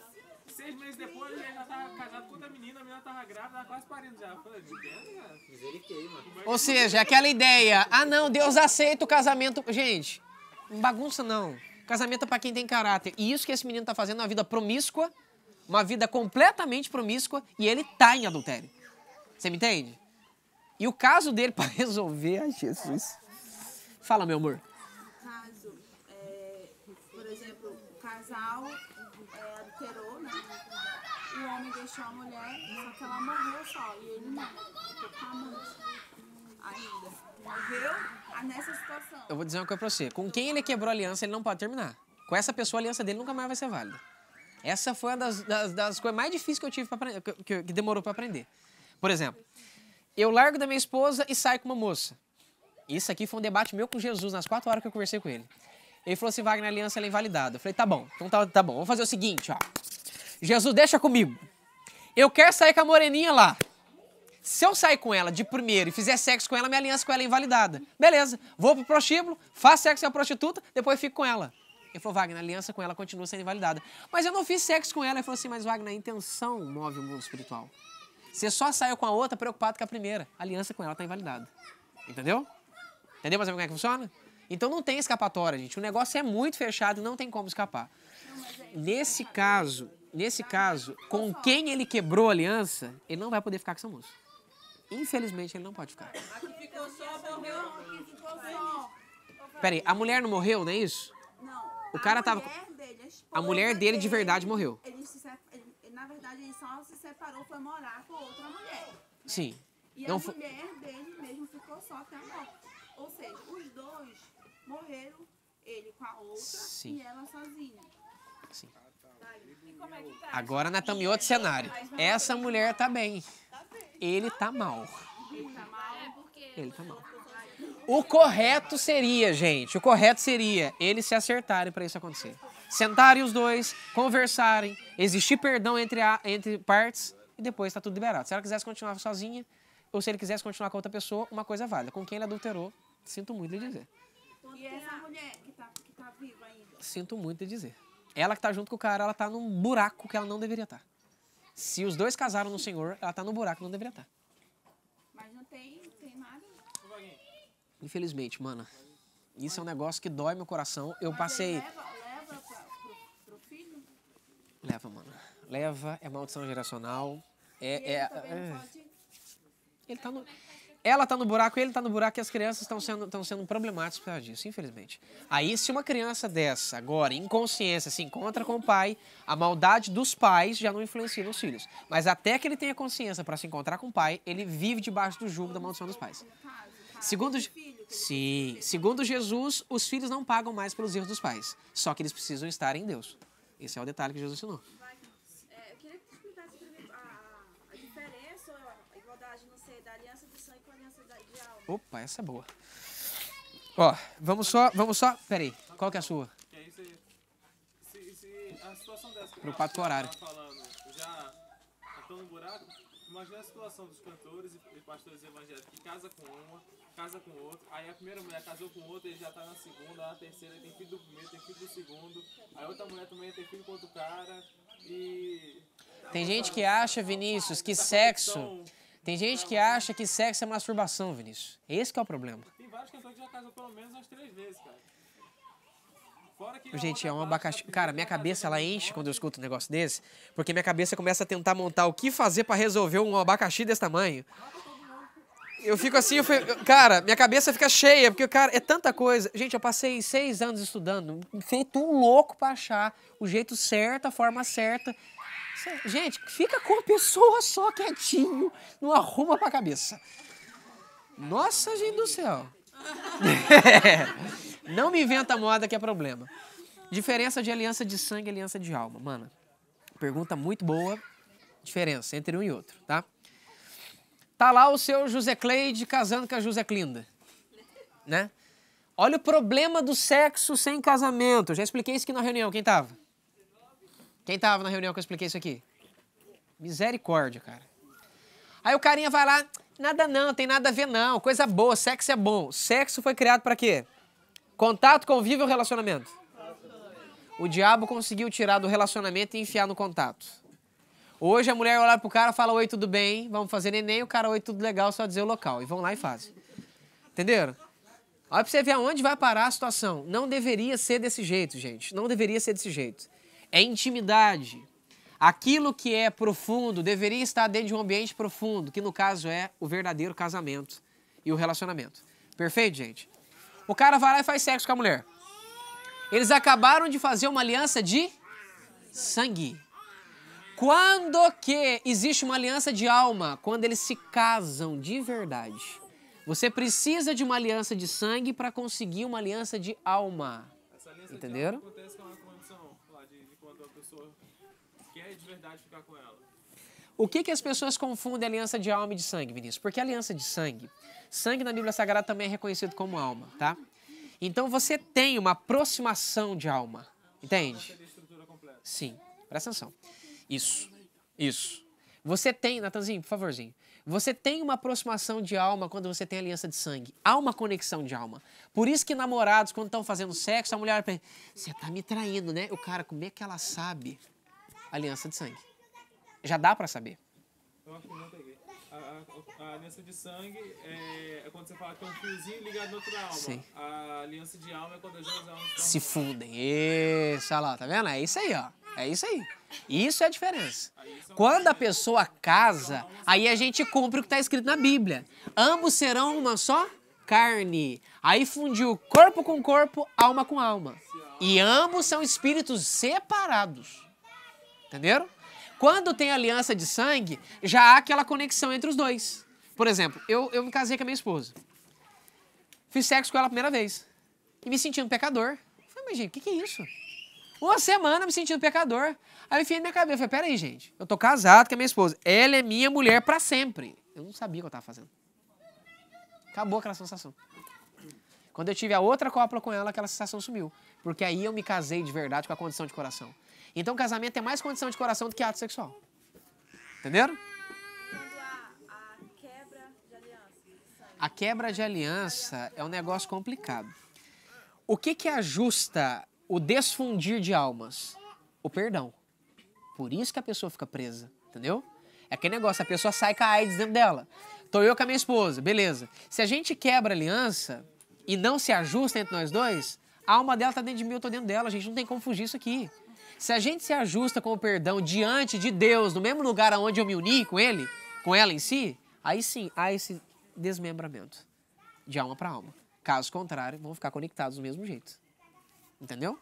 6 meses depois, ele já tava casado com outra menina, a menina tava grávida, tava quase parindo já. Eu falei, entendo, cara. Misericórdia, mano. Ou seja, aquela ideia, não, Deus aceita o casamento. Gente, não bagunça não. Casamento é pra quem tem caráter. E isso que esse menino tá fazendo é uma vida promíscua, uma vida completamente promíscua, e ele tá em adultério. Você me entende? E o caso dele pra resolver, ai Jesus. Fala, meu amor. Caso, por exemplo, o casal adulterou, né? O homem deixou a mulher, só que ela morreu só, e ele não. Ficou com a amante ainda. Morreu nessa situação. Eu vou dizer uma coisa pra você. Com quem ele quebrou a aliança, ele não pode terminar. Com essa pessoa, a aliança dele nunca mais vai ser válida. Essa foi uma das coisas mais difíceis que eu tive pra aprender, que demorou pra aprender. Por exemplo, eu largo da minha esposa e saio com uma moça. Isso aqui foi um debate meu com Jesus nas 4 horas que eu conversei com ele. Ele falou assim, Wagner, a aliança ela é invalidada. Eu falei, tá bom, então tá bom. Vamos fazer o seguinte, ó. Jesus, deixa comigo. Eu quero sair com a moreninha lá. Se eu sair com ela de primeiro e fizer sexo com ela, minha aliança com ela é invalidada. Beleza, vou pro prostíbulo, faço sexo com a prostituta, depois fico com ela. Ele falou, Wagner, a aliança com ela continua sendo invalidada. Mas eu não fiz sexo com ela. Ele falou assim, mas Wagner, a intenção move o mundo espiritual. Você só saiu com a outra preocupado com a primeira. A aliança com ela tá invalidada. Entendeu? Entendeu mais ou menos como é que funciona? Então não tem escapatória, gente. O negócio é muito fechado e não tem como escapar. Nesse caso, com quem ele quebrou a aliança, ele não vai poder ficar com essa moça. Infelizmente, ele não pode ficar. Aqui ficou só, morreu, aqui ficou só. Peraí, a mulher não morreu, não é isso? Não. O cara tava... A mulher dele de verdade morreu. Na verdade, ele só se separou, foi morar com outra mulher. Sim. E Não a foi... mulher dele mesmo ficou só até a morte. Ou seja, os dois morreram, ele com a outra Sim. e ela sozinha. Sim. E como é que tá? Agora nós estamos em outro cenário. Essa mulher tá bem. Ele tá mal. Ele tá mal? Ele tá mal. O correto seria, gente, eles se acertarem para isso acontecer. Sentarem os dois, conversarem, existir perdão entre partes e depois tá tudo liberado. Se ela quisesse continuar sozinha ou se ele quisesse continuar com outra pessoa, uma coisa é válida. Com quem ele adulterou, sinto muito lhe dizer. E essa mulher que tá viva ainda? Sinto muito lhe dizer. Ela que tá junto com o cara, ela tá num buraco que ela não deveria estar. Se os dois casaram no Senhor, ela tá no buraco que não deveria estar. Mas não tem nada. Infelizmente, mano. Isso é um negócio que dói meu coração. Eu Mas passei... ele leva pro filho? Leva, mano. Leva, é maldição geracional. Ele também não pode... Ele tá no... Ela tá no buraco, ele tá no buraco e as crianças estão sendo problemáticas por causa disso, infelizmente. Aí, se uma criança dessa, agora, em consciência, se encontra com o pai, a maldade dos pais já não influencia nos filhos. Mas até que ele tenha consciência para se encontrar com o pai, ele vive debaixo do jugo da maldição dos pais. Segundo Jesus, os filhos não pagam mais pelos erros dos pais. Só que eles precisam estar em Deus. Esse é o detalhe que Jesus ensinou. Eu queria que tu explicasse pra mim a diferença, a igualdade, não sei, da aliança de sangue com a aliança de alma. Opa, essa é boa. Ó, vamos só... Peraí, qual que é a sua? Que aí se a situação dessa que Preocupado com o horário. tá falando já tá no buraco, imagina a situação dos cantores e pastores evangélicos que casa com uma, casa com outra, aí a primeira mulher casou com outra, ele já tá na segunda, na terceira ele tem filho do primeiro, tem filho do segundo, aí outra mulher também tem filho com outro cara e... Tem gente que acha, Vinícius, que sexo... Tem gente que acha que sexo é masturbação, Vinícius. Esse que é o problema. Tem vários cantores que já casou pelo menos umas 3 vezes, cara. Fora que Gente, é um outra abacaxi... parte da Cara, minha primeira cabeça, ela casa enche com quando eu escuto um negócio desse, porque minha cabeça começa a tentar montar o que fazer pra resolver um abacaxi desse tamanho. Eu fico assim, cara, minha cabeça fica cheia, porque, cara, é tanta coisa. Gente, eu passei 6 anos estudando, feito um louco pra achar o jeito certo, a forma certa. Gente, fica com a pessoa só quietinho, não arruma pra cabeça. Nossa, gente do céu. Não me inventa moda que é problema. Diferença de aliança de sangue e aliança de alma. Mano, pergunta muito boa, Diferença entre um e outro, tá? Tá lá o seu José Cleide casando com a José Clinda, né? Olha o problema do sexo sem casamento. Eu já expliquei isso aqui na reunião. Quem tava? Quem tava na reunião que eu expliquei isso aqui? Misericórdia, cara. Aí o carinha vai lá, nada não, tem nada a ver não, coisa boa, sexo é bom. Sexo foi criado para quê? Contato, convívio ou relacionamento? O diabo conseguiu tirar do relacionamento e enfiar no contato. Hoje a mulher olha pro cara e fala, oi, tudo bem, vamos fazer neném, o cara, oi, tudo legal, só dizer o local. E vão lá e fazem. Entenderam? Olha pra você ver aonde vai parar a situação. Não deveria ser desse jeito, gente. Não deveria ser desse jeito. É intimidade. Aquilo que é profundo deveria estar dentro de um ambiente profundo, que no caso é o verdadeiro casamento e o relacionamento. Perfeito, gente? O cara vai lá e faz sexo com a mulher. Eles acabaram de fazer uma aliança de sangue. Quando que existe uma aliança de alma? Quando eles se casam de verdade. Você precisa de uma aliança de sangue para conseguir uma aliança de alma. Essa aliança Entenderam? de alma acontece com uma condição lá, de quando a pessoa quer de verdade ficar com ela. O que as pessoas confundem aliança de alma e de sangue, Vinícius? Porque a aliança de sangue, sangue na Bíblia Sagrada também é reconhecido como alma, tá? Então você tem uma aproximação de alma, entende? Seria a estrutura completa. Sim, presta atenção. Isso. Você tem, Natanzinho, por favorzinho. Você tem uma aproximação de alma quando você tem aliança de sangue. Há uma conexão de alma. Por isso que namorados, quando estão fazendo sexo, a mulher pensa, você tá me traindo, né? O cara, como é que ela sabe aliança de sangue? Já dá pra saber. Eu acho que não peguei. A aliança de sangue é quando você fala que tem um fiozinho ligado no outro da alma. Sim. A aliança de alma é quando as duas almas estão... Se fundem. Isso, olha lá, tá vendo? É isso aí, ó. É isso aí. Isso é a diferença. Quando a pessoa casa, aí a gente cumpre o que está escrito na Bíblia. Ambos serão uma só carne. Aí fundiu corpo com corpo, alma com alma. E ambos são espíritos separados. Entenderam? Quando tem aliança de sangue, já há aquela conexão entre os dois. Por exemplo, eu me casei com a minha esposa. Fiz sexo com ela a primeira vez. E me sentindo pecador. Eu falei, mas gente, o que é isso? Uma semana me sentindo pecador. Aí eu enfiei na minha cabeça. Eu falei, peraí, gente. Eu tô casado com a minha esposa. Ela é minha mulher pra sempre. Eu não sabia o que eu tava fazendo. Acabou aquela sensação. Quando eu tive a outra cópula com ela, aquela sensação sumiu. Porque aí eu me casei de verdade com a condição de coração. Então casamento é mais condição de coração do que ato sexual. Entenderam? Quando a quebra de aliança. A quebra de aliança é um negócio complicado. O que ajusta o desfundir de almas? O perdão. Por isso que a pessoa fica presa, entendeu? É aquele negócio, a pessoa sai com a AIDS dentro dela. Tô eu com a minha esposa, beleza. Se a gente quebra a aliança e não se ajusta entre nós dois, a alma dela tá dentro de mim, eu tô dentro dela, a gente não tem como fugir disso aqui. Se a gente se ajusta com o perdão diante de Deus, no mesmo lugar onde eu me uni com ele, com ela em si, aí sim há esse desmembramento de alma para alma. Caso contrário, vão ficar conectados do mesmo jeito. Entendeu?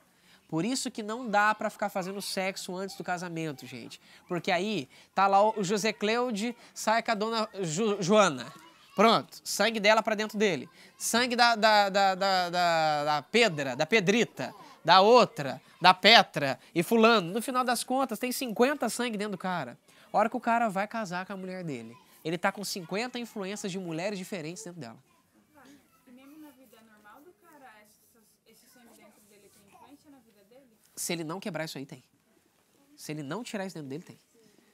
Por isso que não dá para ficar fazendo sexo antes do casamento, gente. Porque aí tá lá o José Cleude, sai com a dona Joana. Pronto, sangue dela para dentro dele. Sangue da Pedra, da Pedrita, da outra, da Petra e fulano. No final das contas, tem 50 sangue dentro do cara. A hora que o cara vai casar com a mulher dele, ele tá com 50 influências de mulheres diferentes dentro dela. E mesmo na vida normal do cara, esse sangue dentro dele tem influência na vida dele? Se ele não quebrar isso aí, tem. Se ele não tirar isso dentro dele, tem.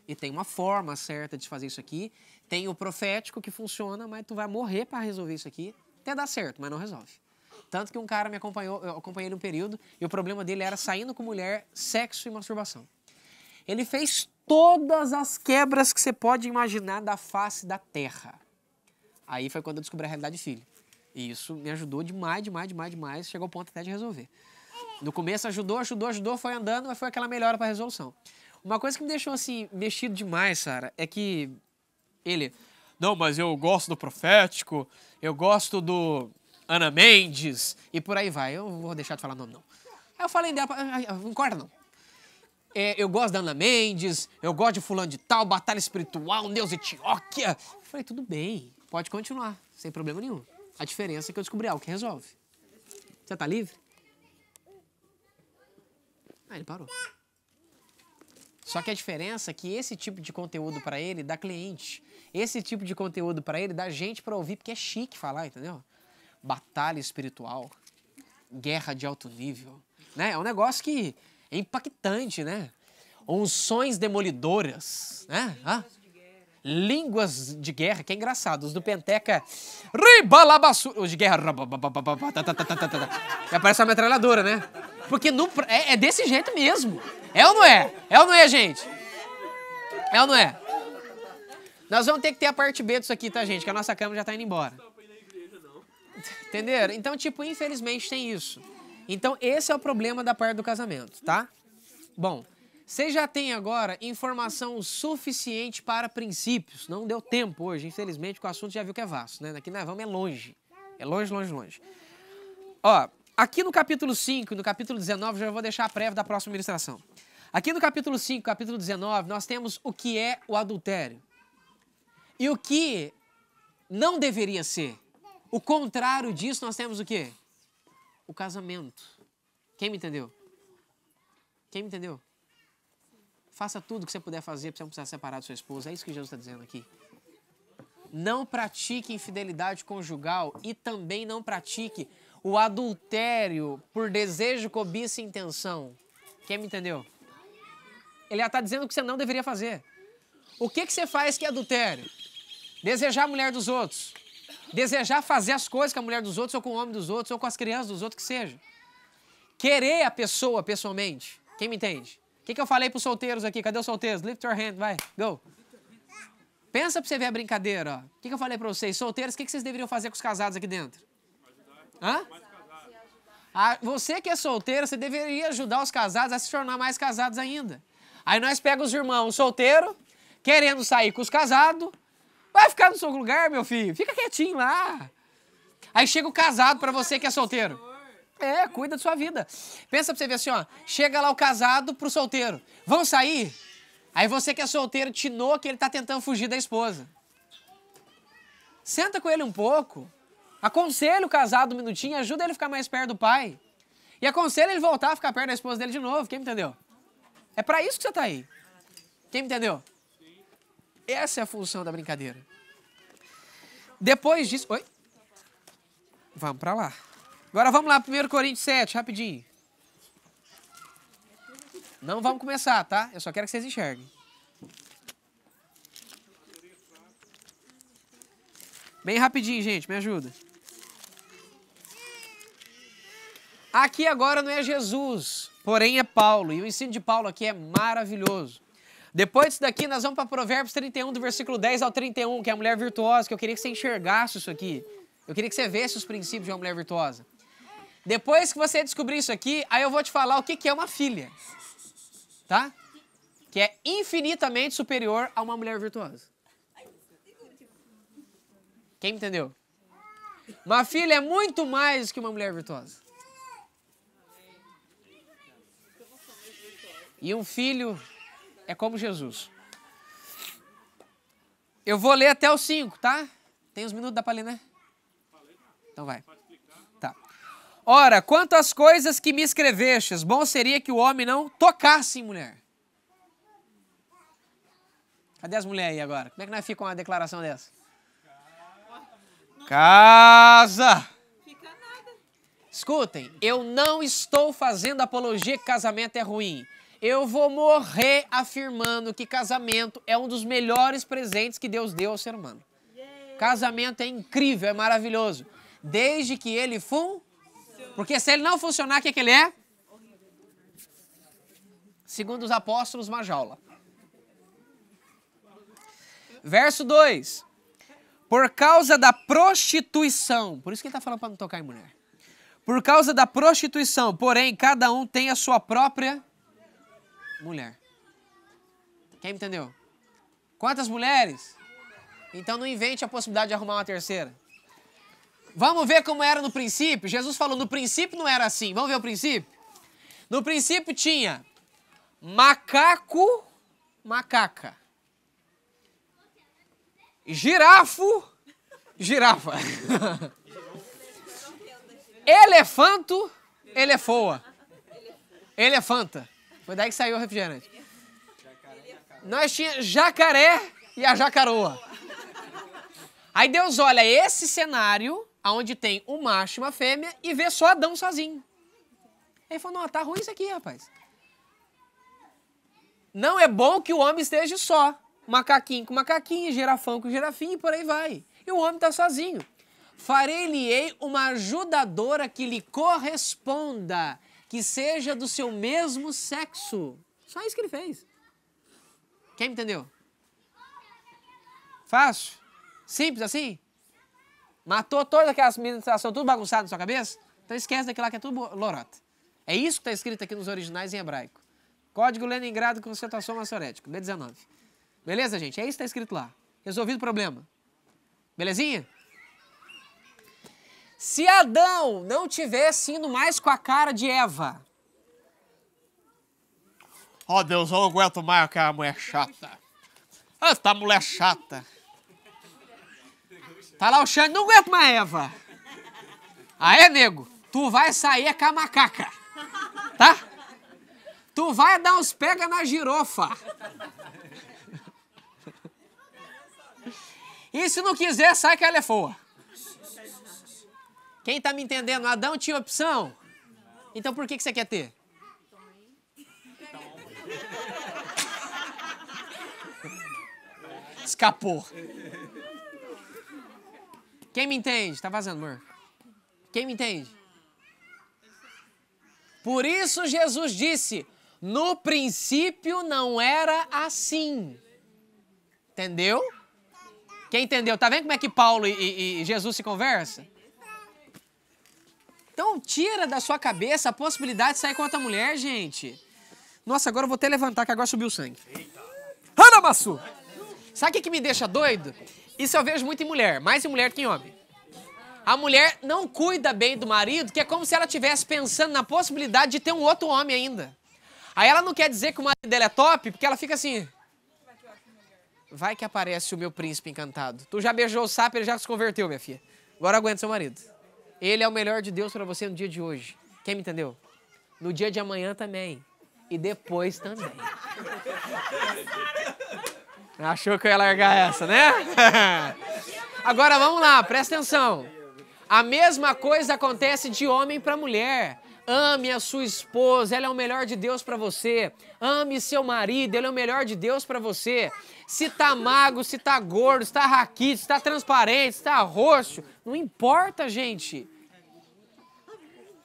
E tem uma forma certa de fazer isso aqui. Tem o profético que funciona, mas tu vai morrer para resolver isso aqui. Até dá certo, mas não resolve. Tanto que um cara me acompanhou, eu acompanhei ele um período, e o problema dele era saindo com mulher, sexo e masturbação. Ele fez todas as quebras que você pode imaginar da face da terra. Aí foi quando eu descobri a realidade de filho. E isso me ajudou demais, chegou ao ponto até de resolver. No começo ajudou, foi andando, mas foi aquela melhora para a resolução. Uma coisa que me deixou assim, mexido demais, Sara, é que ele... Não, mas eu gosto do profético, eu gosto do Ana Mendes e por aí vai. Eu vou deixar de falar nome, não. Aí eu falei dela, não corta não. Eu gosto da Ana Mendes, eu gosto de fulano de tal, batalha espiritual, Deus Etióquia. Eu falei, tudo bem, pode continuar, sem problema nenhum. A diferença é que eu descobri algo que resolve. Você tá livre? Ah, ele parou. Só que a diferença é que esse tipo de conteúdo para ele dá cliente. Esse tipo de conteúdo para ele dá gente para ouvir, porque é chique falar, entendeu? Batalha espiritual, guerra de alto nível, né? É um negócio que é impactante, né? Unções demolidoras, né? Línguas de guerra, que é engraçado. Os do Penteca, os de guerra, e aparece uma metralhadora, né? Porque é desse jeito mesmo. É ou não é? É ou não é, gente? É ou não é? Nós vamos ter que ter a parte B disso aqui, tá, gente? Que a nossa câmera já tá indo embora. Entenderam? Então, tipo, infelizmente tem isso. Então, esse é o problema da parte do casamento, tá? Bom, vocês já têm agora informação suficiente para princípios. Não deu tempo hoje, infelizmente, porque o assunto já viu que é vasto, né? Daqui nós vamos é longe. É longe, longe, longe. Ó, aqui no capítulo 5 e no capítulo 19, já vou deixar a prévia da próxima ministração. Aqui no capítulo 5, capítulo 19, nós temos o que é o adultério. E o que não deveria ser. O contrário disso, nós temos o quê? O casamento. Quem me entendeu? Quem me entendeu? Faça tudo o que você puder fazer para você não precisar separar da sua esposa. É isso que Jesus está dizendo aqui. Não pratique infidelidade conjugal e também não pratique o adultério por desejo, cobiça e intenção. Quem me entendeu? Ele já está dizendo o que você não deveria fazer. O que você faz que é adultério? Desejar a mulher dos outros. Desejar fazer as coisas com a mulher dos outros, ou com o homem dos outros, ou com as crianças dos outros, que seja. Querer a pessoa pessoalmente. Quem me entende? O que eu falei para os solteiros aqui? Cadê os solteiros? Lift your hand, vai, go. Pensa para você ver a brincadeira, ó. O que eu falei para vocês? Solteiros, o que vocês deveriam fazer com os casados aqui dentro? Hã? Você que é solteiro, você deveria ajudar os casados a se tornar mais casados ainda. Aí nós pegamos os irmãos solteiros, querendo sair com os casados. Vai ficar no seu lugar, meu filho. Fica quietinho lá. Aí chega o casado para você que é solteiro. Cuida da sua vida. Pensa pra você ver assim, ó. Chega lá o casado pro solteiro. Vão sair? Aí você que é solteiro tinou que ele tá tentando fugir da esposa. Senta com ele um pouco. Aconselha o casado um minutinho, ajuda ele a ficar mais perto do pai. E aconselha ele voltar a ficar perto da esposa dele de novo. Quem me entendeu? É pra isso que você tá aí. Quem me entendeu? Essa é a função da brincadeira. Depois disso... Oi? Vamos pra lá. Agora vamos lá, 1 Coríntios 7, rapidinho. Não vamos começar, tá? Eu só quero que vocês enxerguem. Bem rapidinho, gente, me ajuda. Aqui agora não é Jesus, porém é Paulo. E o ensino de Paulo aqui é maravilhoso. Depois disso daqui, nós vamos para Provérbios 31, do versículo 10 ao 31, que é a mulher virtuosa, que eu queria que você enxergasse isso aqui. Eu queria que você vesse os princípios de uma mulher virtuosa. Depois que você descobrir isso aqui, aí eu vou te falar o que é uma filha. Tá? Que é infinitamente superior a uma mulher virtuosa. Quem me entendeu? Uma filha é muito mais que uma mulher virtuosa. E um filho é como Jesus. Eu vou ler até o 5, tá? Tem uns minutos, dá pra ler, né? Então vai. Tá. Ora, quanto às coisas que me escrevestes, bom seria que o homem não tocasse em mulher. Cadê as mulheres aí agora? Como é que nós ficamos com uma declaração dessa? Casa! Escutem, eu não estou fazendo apologia que casamento é ruim. Eu vou morrer afirmando que casamento é um dos melhores presentes que Deus deu ao ser humano. Casamento é incrível, é maravilhoso. Desde que ele Porque se ele não funcionar, o que ele é? Segundo os apóstolos, uma jaula. Verso 2. Por causa da prostituição. Por isso que ele está falando para não tocar em mulher. Por causa da prostituição, porém, cada um tem a sua própria mulher. Quem me entendeu? Quantas mulheres? Então não invente a possibilidade de arrumar uma terceira. Vamos ver como era no princípio? Jesus falou, no princípio não era assim. Vamos ver o princípio? No princípio tinha macaco, macaca. Girafo, girafa. Elefanto, elefoa. Elefanta. Foi daí que saiu o refrigerante. Nós tínhamos jacaré e a jacaroa. Aí Deus olha esse cenário, onde tem um macho e uma fêmea, e vê só Adão sozinho. Ele falou, não, tá ruim isso aqui, rapaz. Não é bom que o homem esteja só. Macaquinho com macaquinho, girafão com girafinho, e por aí vai. E o homem tá sozinho. Farei-lhe-ei uma ajudadora que lhe corresponda, que seja do seu mesmo sexo. Só isso que ele fez. Quem me entendeu? Fácil? Simples assim? Matou todas aquelas ministrações, tudo bagunçado na sua cabeça? Então esquece daquilo lá que é tudo lorota. É isso que está escrito aqui nos originais em hebraico. Código Leningrado Concentração Massorético, B19. Beleza, gente? É isso que está escrito lá. Resolvido o problema. Belezinha? Se Adão não tivesse indo mais com a cara de Eva. Ó Deus, eu não aguento mais aquela mulher chata. Essa mulher chata. Tá lá o Xande, não aguento mais Eva. Aê, nego, tu vai sair com a macaca. Tá? Tu vai dar uns pega na girofa. E se não quiser, sai que ela é foa. Quem tá me entendendo? Adão tinha opção? Então por que você quer ter? Escapou. Quem me entende? Tá vazando, amor. Quem me entende? Por isso Jesus disse, no princípio não era assim. Entendeu? Quem entendeu? Tá vendo como é que Paulo e Jesus se conversam? Então tira da sua cabeça a possibilidade de sair com outra mulher, gente. Nossa, agora eu vou até levantar que agora subiu o sangue. Hanamassu! Sabe o que me deixa doido? Isso eu vejo muito em mulher, mais em mulher do que em homem. A mulher não cuida bem do marido, que é como se ela estivesse pensando na possibilidade de ter um outro homem ainda. Aí ela não quer dizer que o marido dela é top, porque ela fica assim... Vai que aparece o meu príncipe encantado. Tu já beijou o sapo, ele já se converteu, minha filha. Agora aguenta seu marido. Ele é o melhor de Deus para você no dia de hoje. Quem me entendeu? No dia de amanhã também. E depois também. Achou que eu ia largar essa, né? Agora vamos lá, presta atenção. A mesma coisa acontece de homem para mulher. Ame a sua esposa, ela é o melhor de Deus para você. Ame seu marido, ele é o melhor de Deus para você. Se tá magro, se tá gordo, se tá raquítico, se tá transparente, se tá roxo, não importa, gente.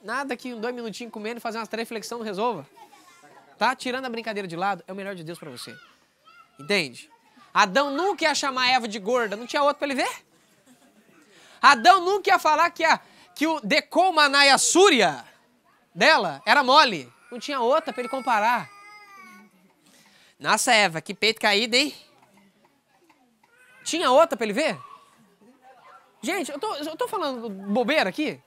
Nada que 2 minutinhos comendo e fazer umas 3 flexões não resolva. Tá? Tirando a brincadeira de lado, é o melhor de Deus para você. Entende? Adão nunca ia chamar Eva de gorda, não tinha outro para ele ver. Adão nunca ia falar que o Decol Manaya Súria dela era mole. Não tinha outra para ele comparar. Nossa, Eva, que peito caído, hein? Tinha outra para ele ver? Gente, eu tô falando bobeira aqui?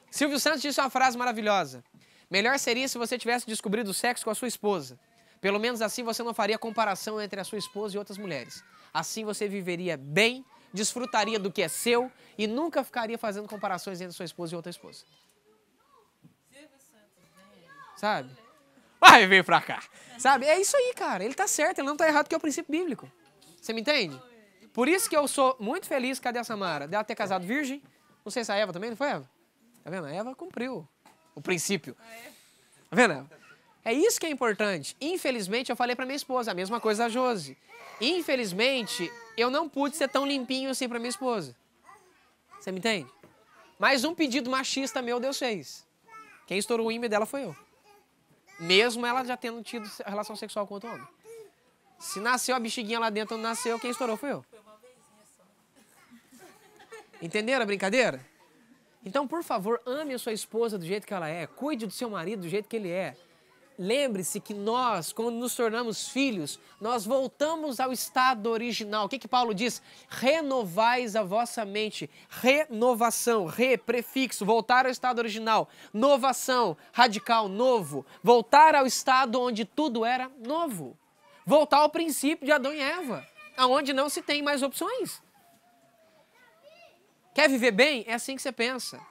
Silvio Santos disse uma frase maravilhosa. Melhor seria se você tivesse descobrido o sexo com a sua esposa. Pelo menos assim você não faria comparação entre a sua esposa e outras mulheres. Assim você viveria bem, desfrutaria do que é seu e nunca ficaria fazendo comparações entre sua esposa e outra esposa. Sabe? Vai, veio pra cá. Sabe? É isso aí, cara. Ele tá certo, ele não tá errado, que é o princípio bíblico. Você me entende? Por isso que eu sou muito feliz, cadê a Samara? Dela ter casado virgem. Não sei se a Eva também, não foi, Eva? Tá vendo? A Eva cumpriu o princípio. Tá vendo, Eva? É isso que é importante. Infelizmente, eu falei pra minha esposa, a mesma coisa da Josi. Infelizmente, eu não pude ser tão limpinho assim pra minha esposa. Você me entende? Mas um pedido machista meu, Deus fez. Quem estourou o ímã dela foi eu. Mesmo ela já tendo tido relação sexual com outro homem. Se nasceu a bexiguinha lá dentro, não nasceu, quem estourou foi eu. Entenderam a brincadeira? Então, por favor, ame a sua esposa do jeito que ela é. Cuide do seu marido do jeito que ele é. Lembre-se que nós, quando nos tornamos filhos, nós voltamos ao estado original. O que Paulo diz? Renovais a vossa mente. Renovação, prefixo, voltar ao estado original. Novação, radical, novo. Voltar ao estado onde tudo era novo. Voltar ao princípio de Adão e Eva, onde não se tem mais opções. Quer viver bem? É assim que você pensa.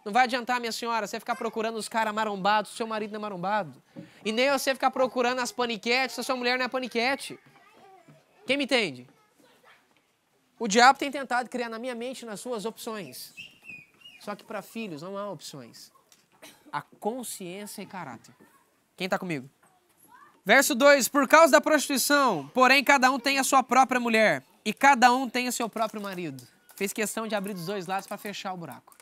Não vai adiantar, minha senhora, você ficar procurando os caras marombados, seu marido não é marombado. E nem você ficar procurando as paniquetes, se a sua mulher não é paniquete. Quem me entende? O diabo tem tentado criar na minha mente, nas suas opções. Só que para filhos não há opções. Há consciência e caráter. Quem está comigo? Verso 2. Por causa da prostituição, porém cada um tem a sua própria mulher e cada um tem o seu próprio marido. Fez questão de abrir dos dois lados para fechar o buraco.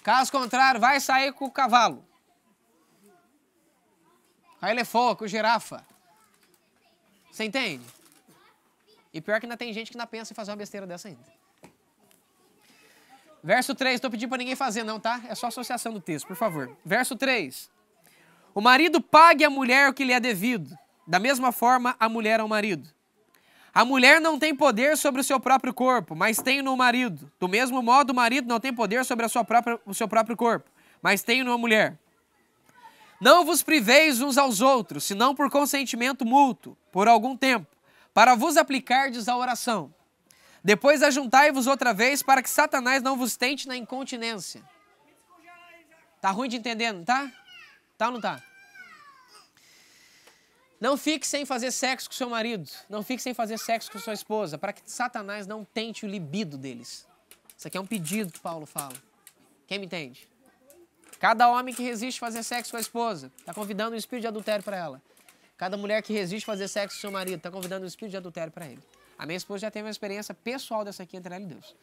Caso contrário, vai sair com o cavalo. Com a elefante, com o girafa. Você entende? E pior que ainda tem gente que ainda pensa em fazer uma besteira dessa ainda. Verso 3, estou pedindo para ninguém fazer não, tá? É só associação do texto, por favor. Verso 3. O marido pague à mulher o que lhe é devido. Da mesma forma, a mulher ao marido. A mulher não tem poder sobre o seu próprio corpo, mas tem no marido. Do mesmo modo, o marido não tem poder sobre o seu próprio corpo, mas tem no mulher. Não vos priveis uns aos outros, senão por consentimento mútuo, por algum tempo, para vos aplicardes à oração. Depois ajuntai-vos outra vez, para que Satanás não vos tente na incontinência. Tá ruim de entender, não tá? Tá ou não tá? Não fique sem fazer sexo com seu marido. Não fique sem fazer sexo com sua esposa, para que Satanás não tente o libido deles. Isso aqui é um pedido que Paulo fala. Quem me entende? Cada homem que resiste a fazer sexo com a esposa, está convidando um espírito de adultério para ela. Cada mulher que resiste a fazer sexo com seu marido, está convidando um espírito de adultério para ele. A minha esposa já teve uma experiência pessoal dessa aqui entre ela e Deus.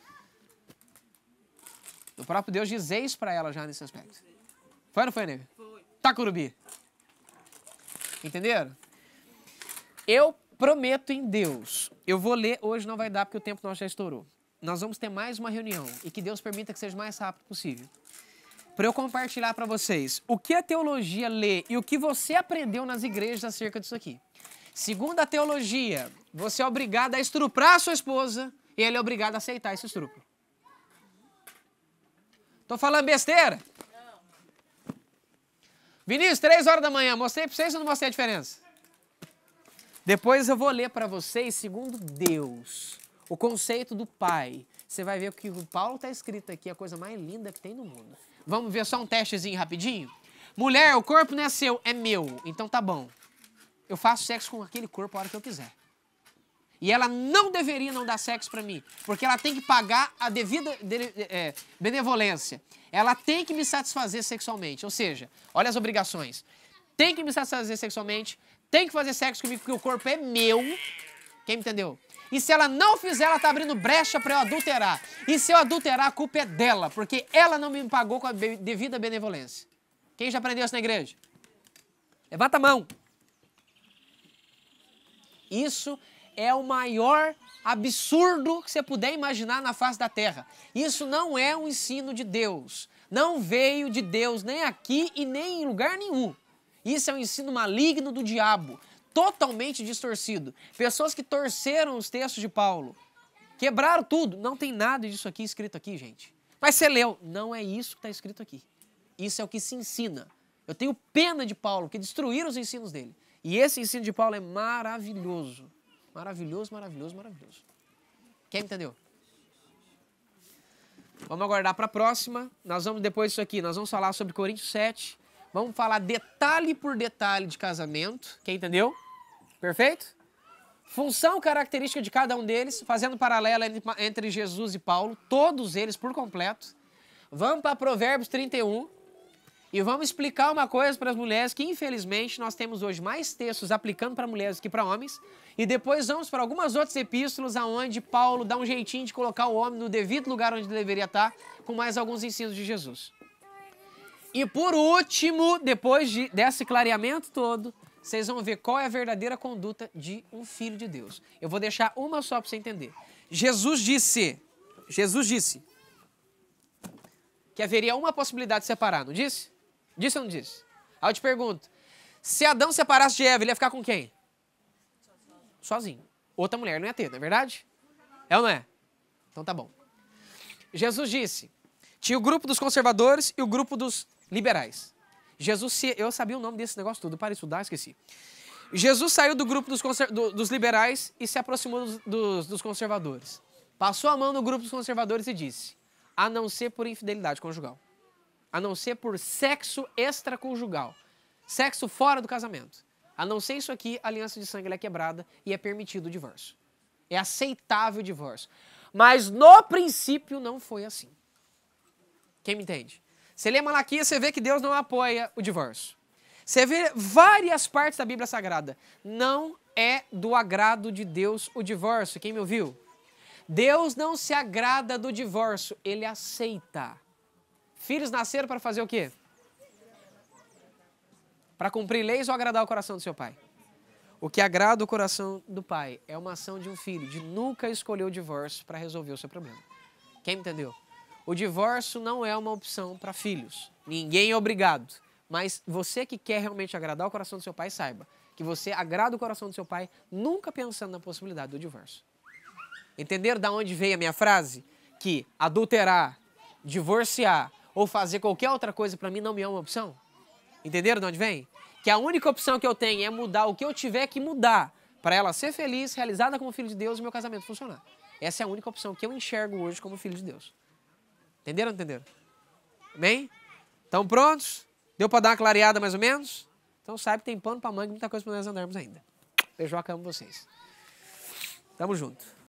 O próprio Deus diz isso para ela já nesse aspecto. Foi ou não foi, nega? Foi. Tá, Curubi? Entenderam? Eu prometo em Deus, eu vou ler, hoje não vai dar porque o tempo nosso já estourou. Nós vamos ter mais uma reunião e que Deus permita que seja o mais rápido possível. Para eu compartilhar para vocês o que a teologia lê e o que você aprendeu nas igrejas acerca disso aqui. Segundo a teologia, você é obrigado a estuprar a sua esposa e ele é obrigado a aceitar esse estupro. Tô falando besteira? Não. Vinícius, 3 horas da manhã, mostrei para vocês ou não mostrei a diferença? Depois eu vou ler para vocês, segundo Deus, o conceito do Pai. Você vai ver o que o Paulo está escrito aqui, a coisa mais linda que tem no mundo. Vamos ver só um testezinho rapidinho? Mulher, o corpo não é seu, é meu. Então tá bom. Eu faço sexo com aquele corpo a hora que eu quiser. E ela não deveria não dar sexo para mim, porque ela tem que pagar a devida benevolência. Ela tem que me satisfazer sexualmente. Ou seja, olha as obrigações. Tem que me satisfazer sexualmente, tem que fazer sexo comigo porque o corpo é meu. Quem me entendeu? E se ela não fizer, ela tá abrindo brecha para eu adulterar. E se eu adulterar, a culpa é dela, porque ela não me pagou com a devida benevolência. Quem já aprendeu isso na igreja? Levanta a mão. Isso é o maior absurdo que você puder imaginar na face da terra. Isso não é um ensino de Deus. Não veio de Deus nem aqui e nem em lugar nenhum. Isso é um ensino maligno do diabo, totalmente distorcido. Pessoas que torceram os textos de Paulo, quebraram tudo. Não tem nada disso aqui escrito aqui, gente. Mas você leu. Não é isso que está escrito aqui. Isso é o que se ensina. Eu tenho pena de Paulo, que destruíram os ensinos dele. E esse ensino de Paulo é maravilhoso. Maravilhoso, maravilhoso, maravilhoso. Quem entendeu? Vamos aguardar para a próxima. Nós vamos, depois disso aqui, nós vamos falar sobre Coríntios 7. Vamos falar detalhe por detalhe de casamento. Quem entendeu? Perfeito? Função característica de cada um deles, fazendo paralelo entre Jesus e Paulo, todos eles por completo. Vamos para Provérbios 31 e vamos explicar uma coisa para as mulheres que, infelizmente, nós temos hoje mais textos aplicando para mulheres que para homens. E depois vamos para algumas outras epístolas onde Paulo dá um jeitinho de colocar o homem no devido lugar onde ele deveria estar, com mais alguns ensinos de Jesus. E por último, depois desse clareamento todo, vocês vão ver qual é a verdadeira conduta de um filho de Deus. Eu vou deixar uma só para você entender. Jesus disse que haveria uma possibilidade de separar, não disse? Disse ou não disse? Aí eu te pergunto, se Adão separasse de Eva, ele ia ficar com quem? Sozinho. Outra mulher não ia ter, não é verdade? É ou não é? Então tá bom. Jesus disse, tinha o grupo dos conservadores e o grupo dos liberais. Eu sabia o nome desse negócio tudo, para estudar, esqueci. Jesus saiu do grupo dos liberais e se aproximou dos conservadores. Passou a mão no grupo dos conservadores e disse, a não ser por infidelidade conjugal. A não ser por sexo extraconjugal. Sexo fora do casamento. A não ser isso aqui, a aliança de sangue ela é quebrada e é permitido o divórcio. É aceitável o divórcio. Mas no princípio não foi assim. Quem me entende? Você lê Malaquias, você vê que Deus não apoia o divórcio. Você vê várias partes da Bíblia Sagrada. Não é do agrado de Deus o divórcio. Quem me ouviu? Deus não se agrada do divórcio, ele aceita. Filhos nasceram para fazer o quê? Para cumprir leis ou agradar o coração do seu pai? O que agrada o coração do pai é uma ação de um filho, de nunca escolher o divórcio para resolver o seu problema. Quem me entendeu? O divórcio não é uma opção para filhos. Ninguém é obrigado. Mas você que quer realmente agradar o coração do seu pai, saiba que você agrada o coração do seu pai nunca pensando na possibilidade do divórcio. Entenderam de onde veio a minha frase? Que adulterar, divorciar ou fazer qualquer outra coisa para mim não me é uma opção? Entenderam de onde vem? Que a única opção que eu tenho é mudar o que eu tiver que mudar para ela ser feliz, realizada como filho de Deus e meu casamento funcionar. Essa é a única opção que eu enxergo hoje como filho de Deus. Entenderam? Entenderam? Amém? Estão prontos? Deu para dar uma clareada mais ou menos? Então saiba que tem pano para manga e muita coisa para nós andarmos ainda. Beijoca, amo vocês. Tamo junto.